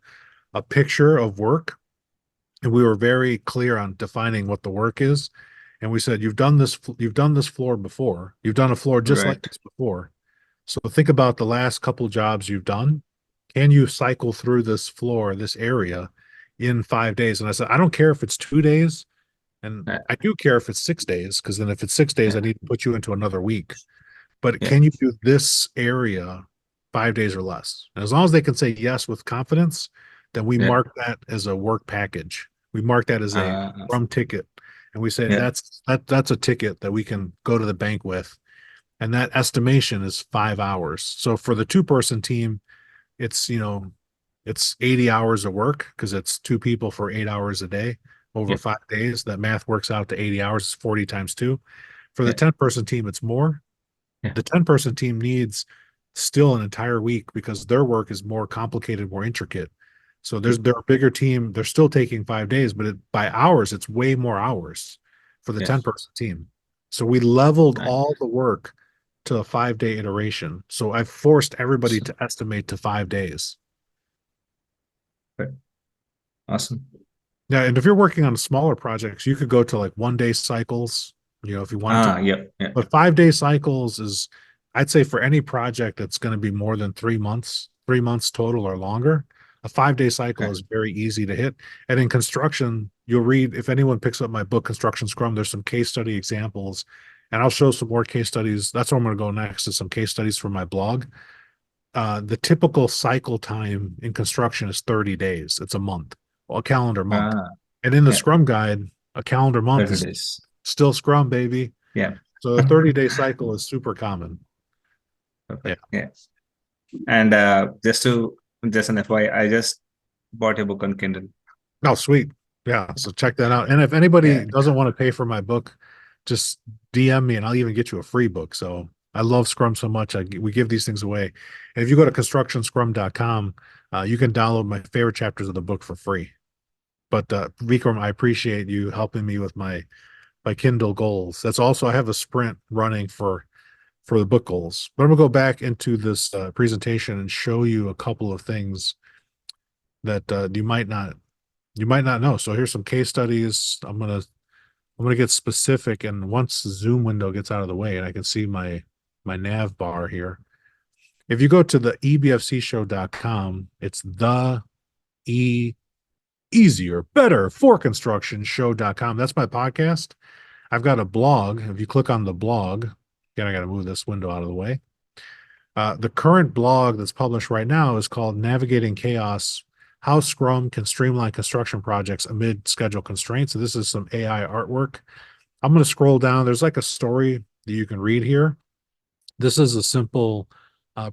picture of work, and we were very clear on defining what the work is. And we said, you've done this floor before. You've done a floor just like this before. So think about the last couple jobs you've done. Can you cycle through this floor, this area in 5 days? And I said, I don't care if it's 2 days. And I do care if it's 6 days, because then if it's 6 days, I need to put you into another week. But can you do this area 5 days or less? And as long as they can say yes with confidence, then we mark that as a work package. We mark that as a Scrum ticket. And we say that's a ticket that we can go to the bank with. And that estimation is 5 hours. So for the 2-person team, it's 80 hours of work because it's 2 people for 8 hours a day over 5 days. That math works out to 80 hours. It's 40 times 2. For the 10-person team, it's more. The 10-person team needs still an entire week because their work is more complicated, more intricate. So they're a bigger team. They're still taking 5 days, but by hours, it's way more hours for the 10-person team. So we leveled all the work to a 5-day iteration. So I've forced everybody to estimate to 5 days. Awesome. Yeah, and if you're working on smaller projects, you could go to like 1-day cycles, if you wanted to. But 5-day cycles is, I'd say for any project that's going to be more than 3 months, 3 months total or longer, a 5-day cycle is very easy to hit. And in construction, you'll read, if anyone picks up my book, Construction Scrum, there's some case study examples, and I'll show some more case studies. That's where I'm going to go next, is some case studies from my blog. The typical cycle time in construction is 30 days. It's a month, a calendar month. And in the Scrum guide, a calendar month is still Scrum, baby. Yeah. So the 30-day cycle is super common. Yeah. And just an FYI, I just bought a book on Kindle. Oh, sweet. Yeah. So check that out. And if anybody doesn't want to pay for my book, just DM me and I'll even get you a free book. So I love Scrum so much. We give these things away. And if you go to constructionscrum.com, you can download my favorite chapters of the book for free. But Vikram, I appreciate you helping me with my Kindle goals. That's also, I have a sprint running for the book goals. But I'm gonna go back into this presentation and show you a couple of things that you might not know. So here's some case studies. I'm gonna get specific, and once the Zoom window gets out of the way and I can see my nav bar here. If you go to the ebfcshow.com, it's the easier, better for construction show.com. That's my podcast. I've got a blog. If you click on the blog, again, I got to move this window out of the way. The current blog that's published right now is called Navigating Chaos, How Scrum Can Streamline Construction Projects Amid Schedule Constraints. So this is some AI artwork. I'm going to scroll down. There's like a story that you can read here. This is a simple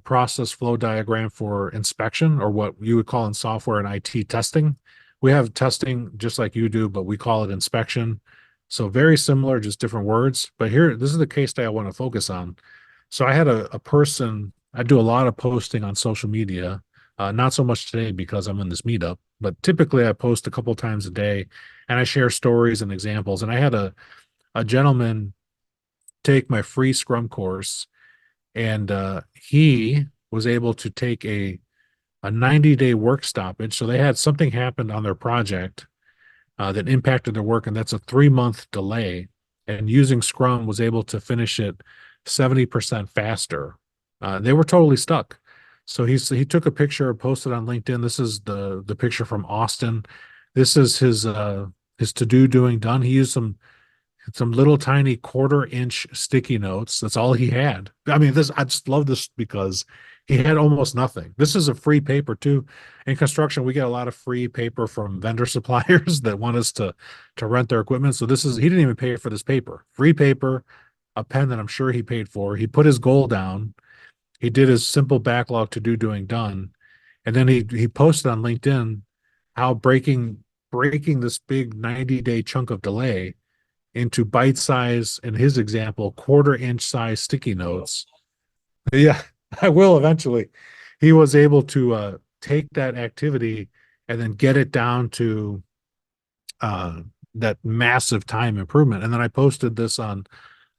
process flow diagram for inspection, or what you would call in software and IT testing. We have testing just like you do, but we call it inspection. So very similar, just different words. But here, this is the case study I want to focus on. So I had a person, I do a lot of posting on social media, not so much today because I'm in this meetup, but typically I post a couple times a day and I share stories and examples. And I had a a gentleman take my free Scrum course, and he was able to take a 90-day work stoppage. So they had something happen on their project that impacted their work, and that's a 3-month delay. And using Scrum was able to finish it 70% faster. They were totally stuck. So he took a picture, posted on LinkedIn. This is the picture from Austin. This is his to-do doing done. He used some little tiny 1/4-inch sticky notes. That's all he had. I mean, I just love this because he had almost nothing. This is a free paper too. In construction, we get a lot of free paper from vendor suppliers that want us to rent their equipment. So he didn't even pay for this paper. Free paper, a pen that I'm sure he paid for. He put his goal down. He did his simple backlog to do doing done. And then he posted on LinkedIn how breaking this big 90-day chunk of delay into bite size, in his example, 1/4-inch size sticky notes. Yeah, I will eventually. He was able to take that activity and then get it down to that massive time improvement. And then I posted this on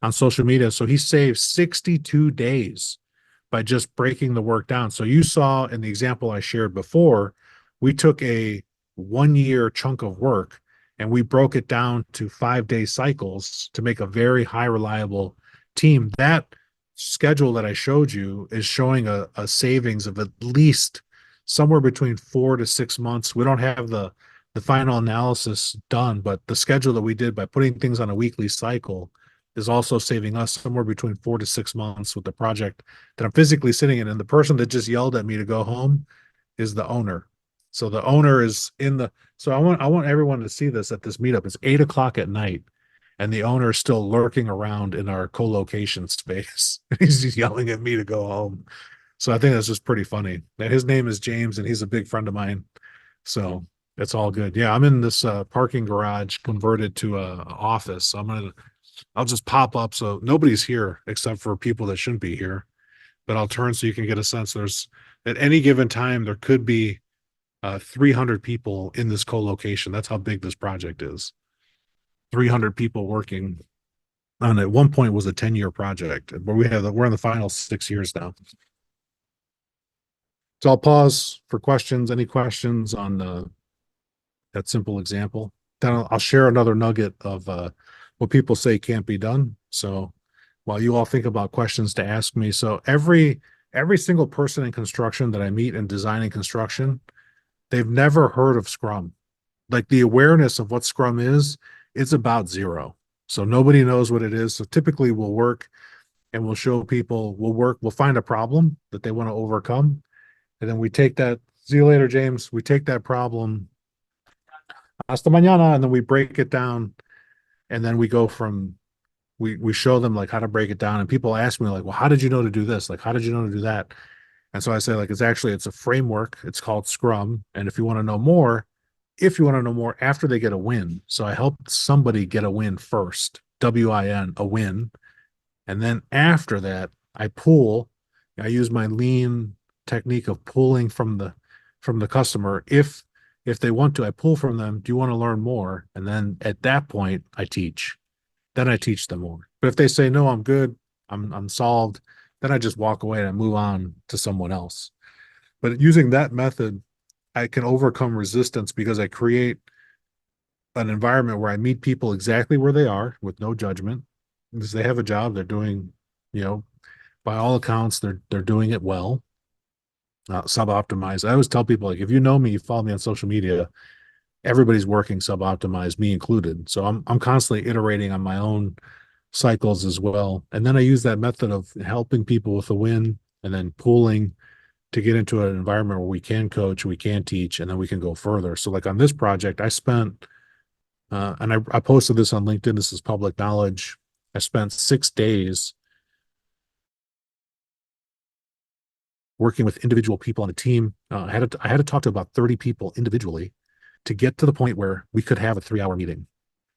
social media. So he saved 62 days by just breaking the work down. So you saw in the example I shared before, we took a 1-year chunk of work and we broke it down to 5-day cycles to make a very high reliable team. That schedule that I showed you is showing a savings of at least somewhere between 4 to 6 months. We don't have the final analysis done, but the schedule that we did by putting things on a weekly cycle is also saving us somewhere between 4 to 6 months with the project that I'm physically sitting in. And the person that just yelled at me to go home is the owner. So the owner is so I want everyone to see this at this meetup. It's 8 o'clock at night and the owner is still lurking around in our co-location space. He's just yelling at me to go home. So I think that's just pretty funny. And his name is James and he's a big friend of mine. So it's all good. Yeah, I'm in this parking garage converted to a office. So I'll just pop up so nobody's here except for people that shouldn't be here. But I'll turn so you can get a sense. There's at any given time there could be 300 people in this co-location. That's how big this project is. 300 people working on it. At one point was a 10-year project, but we're in the final 6 years now. So I'll pause for questions. Any questions on that simple example? Then I'll share another nugget of what people say can't be done. So while you all think about questions to ask me, so every single person in construction that I meet in designing construction, they've never heard of Scrum. Like the awareness of what Scrum is, it's about zero. So nobody knows what it is. So typically we'll work and we'll show people, we'll find a problem that they want to overcome. And then we take that, see you later, James. We take that problem, hasta mañana, and then we break it down. And then we go from, we show them like how to break it down. And people ask me like, well, how did you know to do this? Like, how did you know to do that? And so I say like, it's a framework. It's called Scrum. And if you want to know more after they get a win. So I help somebody get a win first, WIN, a win. And then after that, I use my lean technique of pulling from the customer. If they want to, I pull from them. Do you want to learn more? And then at that point, I teach. Then I teach them more. But if they say, no, I'm good, I'm solved, then I just walk away and I move on to someone else. But using that method, I can overcome resistance because I create an environment where I meet people exactly where they are with no judgment. Because they have a job, they're doing, by all accounts, they're doing it well. Sub-optimized. I always tell people, like, if you know me, you follow me on social media, everybody's working sub-optimized, me included. So I'm constantly iterating on my own cycles as well. And then I use that method of helping people with a win and then pooling to get into an environment where we can coach, we can teach, and then we can go further. So like on this project, I spent, and I posted this on LinkedIn, this is public knowledge. I spent 6 days working with individual people on a team. I had to talk to about 30 people individually to get to the point where we could have a 3-hour meeting.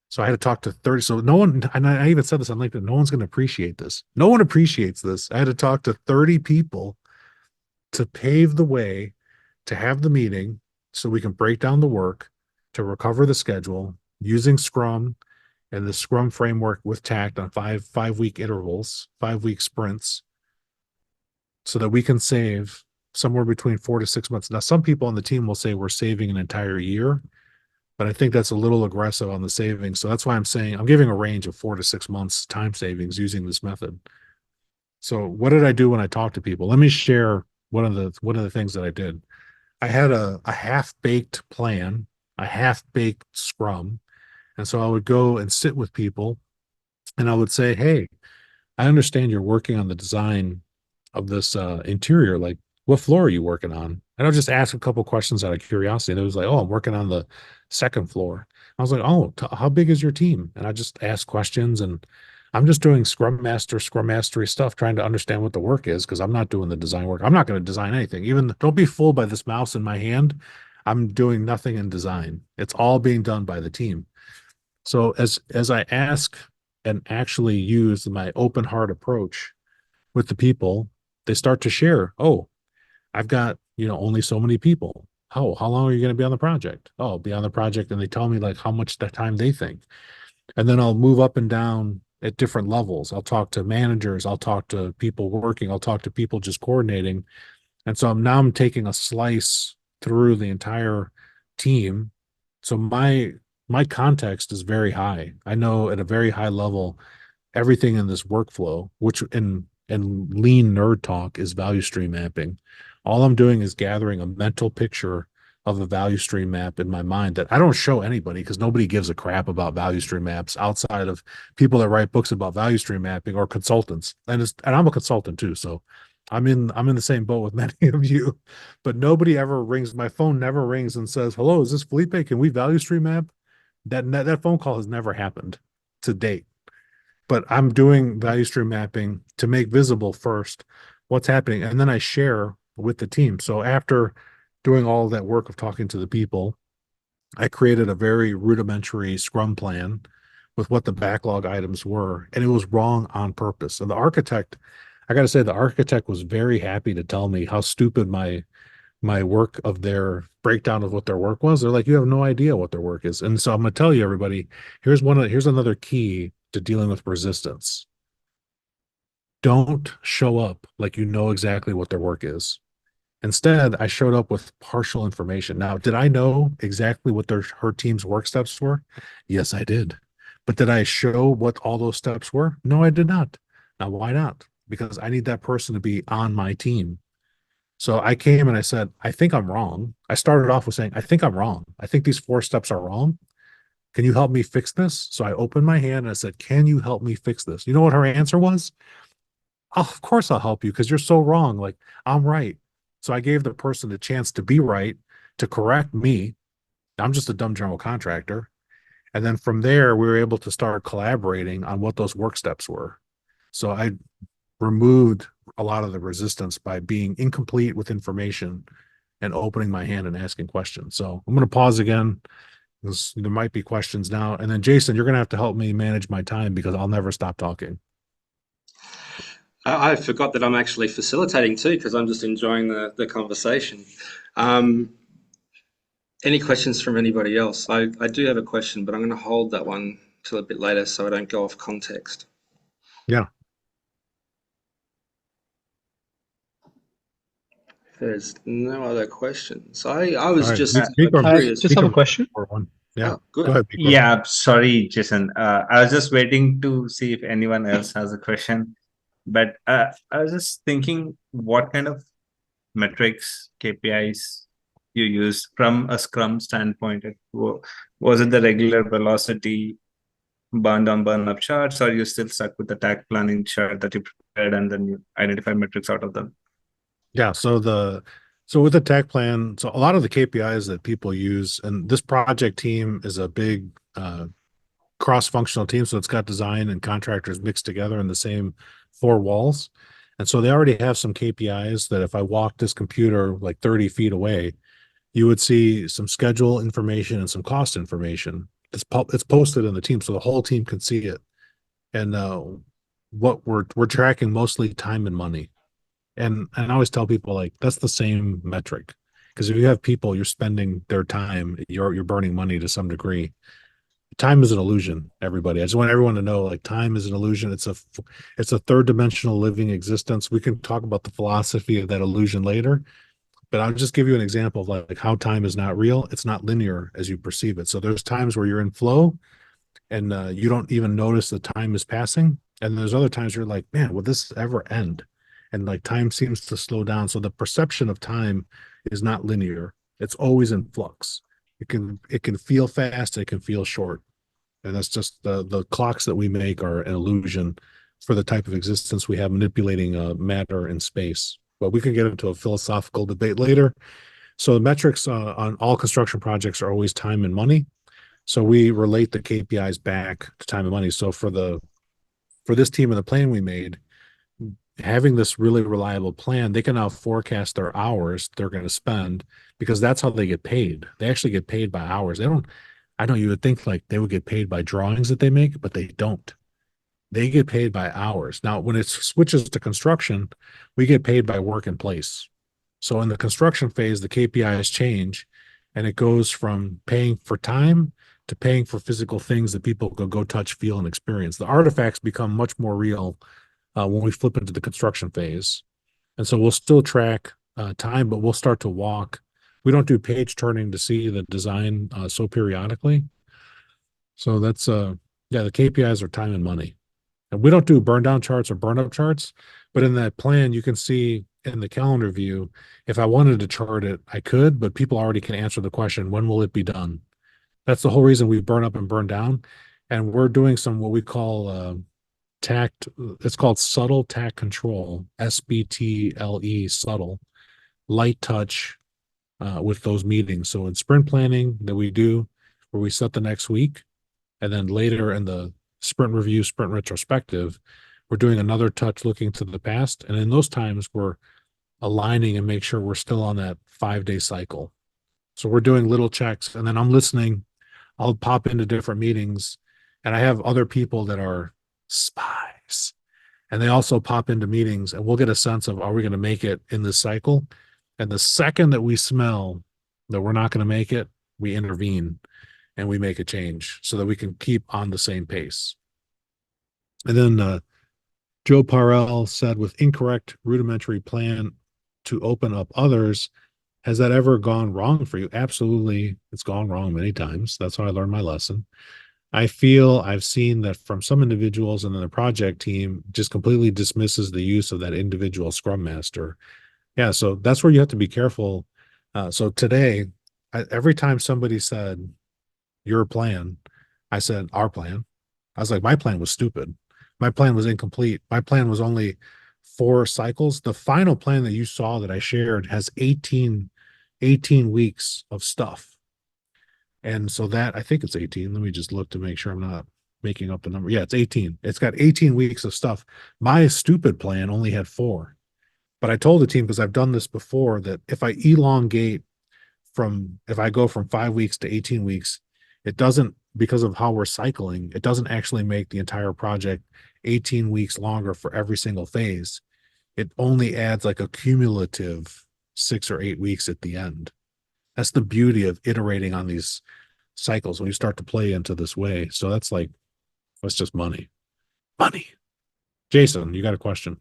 So I had to talk to 30. So no one, and I even said this on LinkedIn, no one's going to appreciate this. No one appreciates this. I had to talk to 30 people to pave the way to have the meeting so we can break down the work, to recover the schedule using Scrum, and the Scrum framework with Takt on five-week intervals, 5-week sprints, so that we can save somewhere between 4 to 6 months. Now, some people on the team will say we're saving an entire year, but I think that's a little aggressive on the savings. So that's why I'm saying I'm giving a range of 4 to 6 months time savings using this method. So what did I do when I talked to people? Let me share one of the things that I did. I had a half-baked plan, a half-baked Scrum. And so I would go and sit with people and I would say, hey, I understand you're working on the design of this interior. Like, what floor are you working on? And I'll just ask a couple questions out of curiosity. And it was like, oh, I'm working on the second floor. I was like, oh, how big is your team? And I just ask questions, and I'm just doing Scrum Mastery stuff, trying to understand what the work is, because I'm not doing the design work. I'm not going to design anything. Even don't be fooled by this mouse in my hand. I'm doing nothing in design. It's all being done by the team. So as I ask and actually use my open heart approach with the people, they start to share, oh, I've got, only so many people. Oh, how long are you going to be on the project? Oh, I'll be on the project. And they tell me like how much the time they think. And then I'll move up and down at different levels. I'll talk to managers. I'll talk to people working. I'll talk to people just coordinating. And so I'm taking a slice through the entire team. So my context is very high. I know at a very high level everything in this workflow, which in lean nerd talk is value stream mapping. All I'm doing is gathering a mental picture of a value stream map in my mind that I don't show anybody, because nobody gives a crap about value stream maps outside of people that write books about value stream mapping or consultants. And I'm a consultant too, so I'm in the same boat with many of you. But nobody ever rings. My phone never rings and says, "Hello, is this Felipe? Can we value stream map?" That phone call has never happened to date. But I'm doing value stream mapping to make visible first what's happening, and then I share with the team. So after doing all that work of talking to the people, I created a very rudimentary Scrum plan with what the backlog items were, and it was wrong on purpose. And I got to say, the architect was very happy to tell me how stupid my work of their breakdown of what their work was. They're like, you have no idea what their work is. And so I'm going to tell you, everybody, here's another key to dealing with resistance. Don't show up like you know exactly what their work is. Instead, I showed up with partial information. Now, did I know exactly what her team's work steps were? Yes, I did. But did I show what all those steps were? No, I did not. Now, why not? Because I need that person to be on my team. So I came and I said, I think I'm wrong. I started off with saying, I think I'm wrong. I think these 4 steps are wrong. Can you help me fix this? So I opened my hand and I said, can you help me fix this? You know what her answer was? Oh, of course I'll help you, because you're so wrong. Like, I'm right. So I gave the person a chance to be right, to correct me. I'm just a dumb general contractor. And then from there, we were able to start collaborating on what those work steps were. So I removed a lot of the resistance by being incomplete with information and opening my hand and asking questions. So I'm going to pause again, because there might be questions now. And then Jason, you're going to have to help me manage my time, because I'll never stop talking. I forgot that I'm actually facilitating too, because I'm just enjoying the conversation. Any questions from anybody else? I do have a question, but I'm going to hold that one till a bit later so I don't go off context. Yeah. If there's no other questions, I was Right. just I just have a question. Yeah. Oh, good. Go ahead. Pico. Yeah, sorry, Jason. I was just waiting to see if anyone else has a question. But I was just thinking, what kind of metrics, KPIs you use from a Scrum standpoint? Was it the regular velocity burn down, burn up charts, or you still stuck with the Takt planning chart that you prepared and then you identify metrics out of them? Yeah. So with the tech plan, so a lot of the KPIs that people use, and this project team is a big cross-functional team. So it's got design and contractors mixed together in the same 4 walls. And so they already have some KPIs that if I walked this computer like 30 feet away, you would see some schedule information and some cost information. It's posted in the team, so the whole team can see it. And what we're tracking mostly time and money. And I always tell people, like, that's the same metric, because if you have people, you're spending their time, you're burning money to some degree. time is an illusion, everybody. I just want everyone to know, like, time is an illusion. It's a third dimensional living existence. We can talk about the philosophy of that illusion later, but I'll just give you an example of like how time is not real. It's not linear as you perceive it. So there's times where you're in flow and you don't even notice the time is passing. And there's other times you're like, man, will this ever end? And like time seems to slow down. So the perception of time is not linear. It's always in flux. It can feel fast, it can feel short. And that's just the clocks that we make are an illusion for the type of existence we have manipulating matter and space. But we can get into a philosophical debate later. So the metrics on all construction projects are always time and money. So we relate the KPIs back to time and money. So for this team and the plan we made, having this really reliable plan, they can now forecast their hours they're going to spend because that's how they get paid. They actually get paid by hours. They don't, I know you would think like they would get paid by drawings that they make, but they don't. They get paid by hours. Now, when it switches to construction, we get paid by work in place. So in the construction phase, the KPIs change and it goes from paying for time to paying for physical things that people can go touch, feel, and experience. The artifacts become much more real when we flip into the construction phase. And so we'll still track time, but we'll start to walk. We don't do page turning to see the design so periodically. So that's, the KPIs are time and money. And we don't do burn down charts or burn up charts, but in that plan, you can see in the calendar view, if I wanted to chart it, I could, but people already can answer the question, when will it be done? That's the whole reason we burn up and burn down. And we're doing some what we call Takt. It's called subtle Takt control, SBTLE, subtle, light touch with those meetings. So in sprint planning that we do, where we set the next week, and then later in the sprint review, sprint retrospective, we're doing another touch looking to the past. And in those times, we're aligning and make sure we're still on that 5-day cycle. So we're doing little checks, and then I'm listening. I'll pop into different meetings, and I have other people that are spies, and they also pop into meetings, and we'll get a sense of, are we going to make it in this cycle? And the second that we smell that we're not going to make it, we intervene and we make a change so that we can keep on the same pace. And then Joe Parrell said, with incorrect rudimentary plan to open up others, has that ever gone wrong for you? Absolutely. It's gone wrong many times. That's how I learned my lesson. I feel I've seen that from some individuals, and then the project team just completely dismisses the use of that individual scrum master. Yeah, so that's where you have to be careful. So today, every time somebody said your plan, I said our plan. I was like, my plan was stupid. My plan was incomplete. My plan was only 4 cycles. The final plan that you saw that I shared has 18 weeks of stuff. And so that, I think it's 18. Let me just look to make sure I'm not making up the number. Yeah, it's 18. It's got 18 weeks of stuff. My stupid plan only had 4. But I told the team, because I've done this before, that if I elongate if I go from 5 weeks to 18 weeks, it doesn't, because of how we're cycling, it doesn't actually make the entire project 18 weeks longer for every single phase. It only adds like a cumulative 6 or 8 weeks at the end. That's the beauty of iterating on these cycles when you start to play into this way. So that's just money. Money. Jason, you got a question?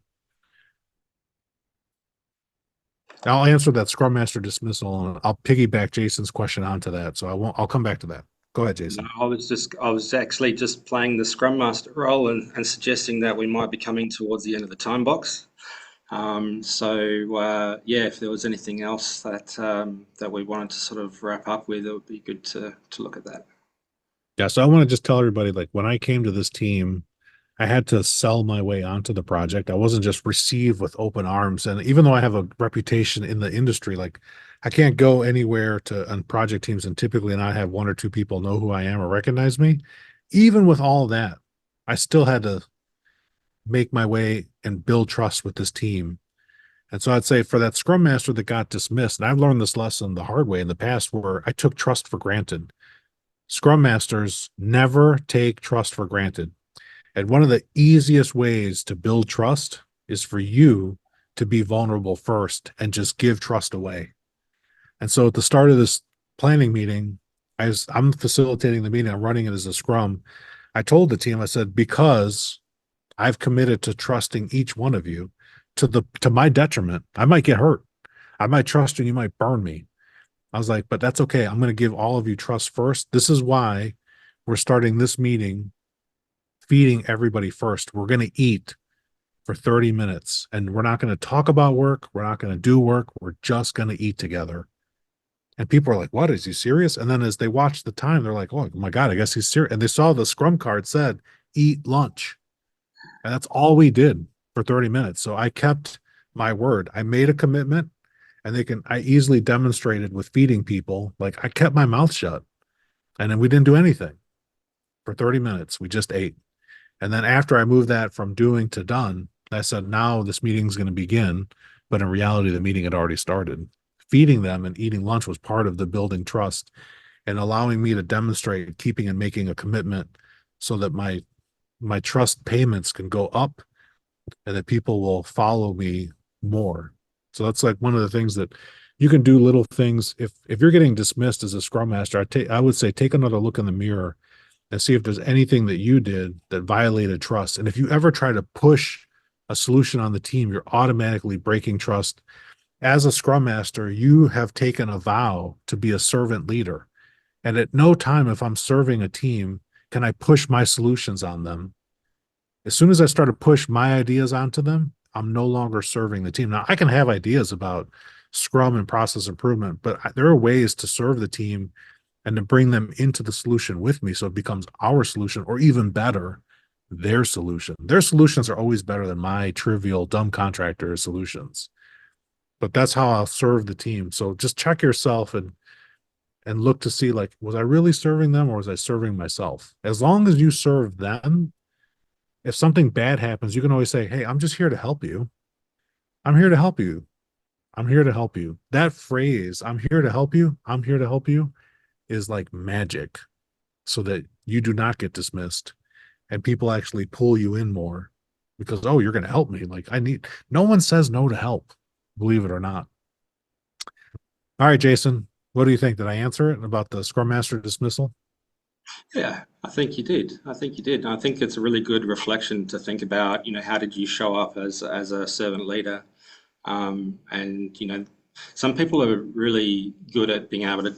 I'll answer that Scrum Master dismissal, and I'll piggyback Jason's question onto that. So I'll come back to that. Go ahead, Jason. No, I was actually just playing the Scrum Master role and suggesting that we might be coming towards the end of the time box. If there was anything else that we wanted to sort of wrap up with, it would be good to look at that. Yeah, so I want to just tell everybody, like, when I came to this team, I had to sell my way onto the project. I wasn't just received with open arms. And even though I have a reputation in the industry, like, I can't go anywhere on project teams and typically not have 1 or 2 people know who I am or recognize me. Even with all that, I still had to make my way and build trust with this team. And so I'd say for that Scrum Master that got dismissed, and I've learned this lesson the hard way in the past, where I took trust for granted. Scrum Masters never take trust for granted. And one of the easiest ways to build trust is for you to be vulnerable first and just give trust away. And so at the start of this planning meeting, I'm facilitating the meeting, I'm running it as a scrum. I told the team, I said, because I've committed to trusting each one of you to my detriment. I might get hurt. I might trust you and you might burn me. I was like, but that's okay. I'm going to give all of you trust first. This is why we're starting this meeting feeding everybody first. We're going to eat for 30 minutes and we're not going to talk about work. We're not going to do work. We're just going to eat together. And people are like, what? Is he serious? And then as they watch the time, they're like, oh my God, I guess he's serious. And they saw the scrum card said, eat lunch. And that's all we did for 30 minutes. So I kept my word. I made a commitment and I easily demonstrated with feeding people, like I kept my mouth shut and then we didn't do anything for 30 minutes. We just ate. And then after I moved that from doing to done, I said, now this meeting's going to begin. But in reality, the meeting had already started. Feeding them and eating lunch was part of the building trust and allowing me to demonstrate keeping and making a commitment so that my trust payments can go up and that people will follow me more. So that's like one of the things that you can do, little things. If you're getting dismissed as a scrum master, I would say take another look in the mirror and see if there's anything that you did that violated trust. And if you ever try to push a solution on the team, you're automatically breaking trust. As a scrum master, you have taken a vow to be a servant leader. And at no time, if I'm serving a team, can I push my solutions on them. As soon as I start to push my ideas onto them, I'm no longer serving the team. Now, I can have ideas about Scrum and process improvement, but there are ways to serve the team and to bring them into the solution with me so it becomes our solution, or even better, their solution. Their solutions are always better than my trivial, dumb contractor solutions. But that's how I'll serve the team. So just check yourself and look to see, like, was I really serving them or was I serving myself? As long as you serve them, if something bad happens, you can always say, hey, I'm just here to help you. I'm here to help you. I'm here to help you. That phrase, I'm here to help you, I'm here to help you, is like magic so that you do not get dismissed and people actually pull you in more because, oh, you're going to help me. Like, no one says no to help, believe it or not. All right, Jason, what do you think? Did I answer it about the Scrum Master dismissal? Yeah, I think you did. I think you did. And I think it's a really good reflection to think about, how did you show up as a servant leader? And, some people are really good at being able to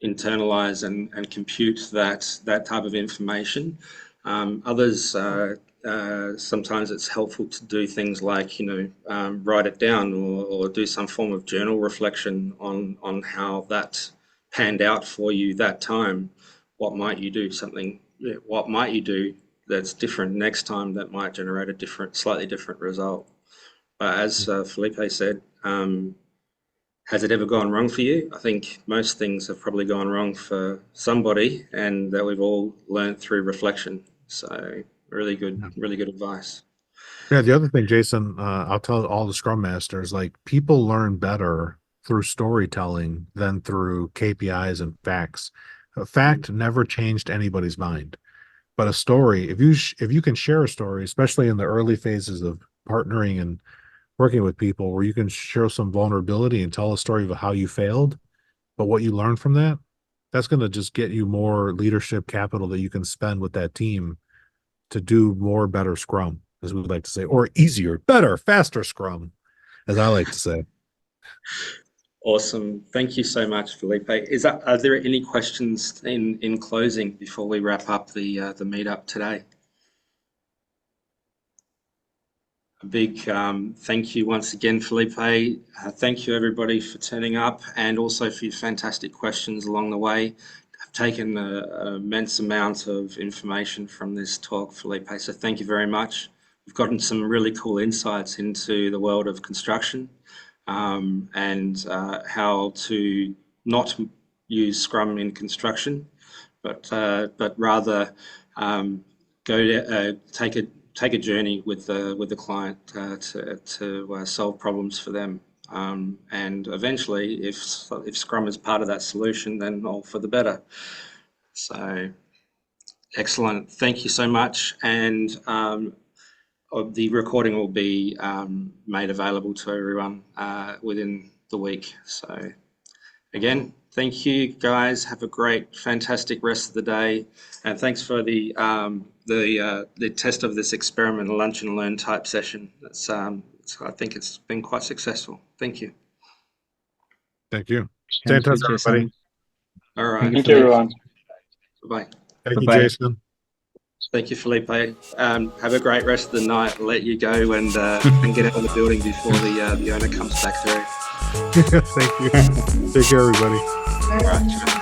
internalize and compute that type of information. Others, sometimes it's helpful to do things like, write it down or do some form of journal reflection on how that panned out for you that time. What might you do what might you do that's different next time that might generate a slightly different result? But as Felipe said, has it ever gone wrong for you? I think most things have probably gone wrong for somebody, and that we've all learned through reflection. So really good advice. Yeah, the other thing, Jason, I'll tell all the Scrum Masters, like, people learn better through storytelling than through KPIs and facts. A fact never changed anybody's mind, but a story, if you can share a story, especially in the early phases of partnering and working with people, where you can show some vulnerability and tell a story of how you failed, but what you learned from that, that's going to just get you more leadership capital that you can spend with that team to do more better Scrum, as we would like to say, or easier, better, faster Scrum, as I like to say. Awesome. Thank you so much, Felipe. Are there any questions in closing before we wrap up the meetup today? A big thank you once again, Felipe. Thank you, everybody, for turning up and also for your fantastic questions along the way. I've taken an immense amount of information from this talk, Felipe, so thank you very much. We've gotten some really cool insights into the world of construction and how to not use Scrum in construction, but rather take a journey with the client to solve problems for them. And eventually, if Scrum is part of that solution, then all for the better. So excellent. Thank you so much. And the recording will be made available to everyone within the week. So again, Thank you, guys. Have a great, fantastic rest of the day, and thanks for the test of this experiment, lunch and learn type session. I think it's been quite successful. Thank you. Thank you. Stay in touch, everybody. All right. Thank you, everyone. Bye. Thank you, Bye-bye. Jason. Thank you, Felipe. Have a great rest of the night. I'll let you go and get out of the building before the owner comes back through. Thank you. Take care, everybody. All right.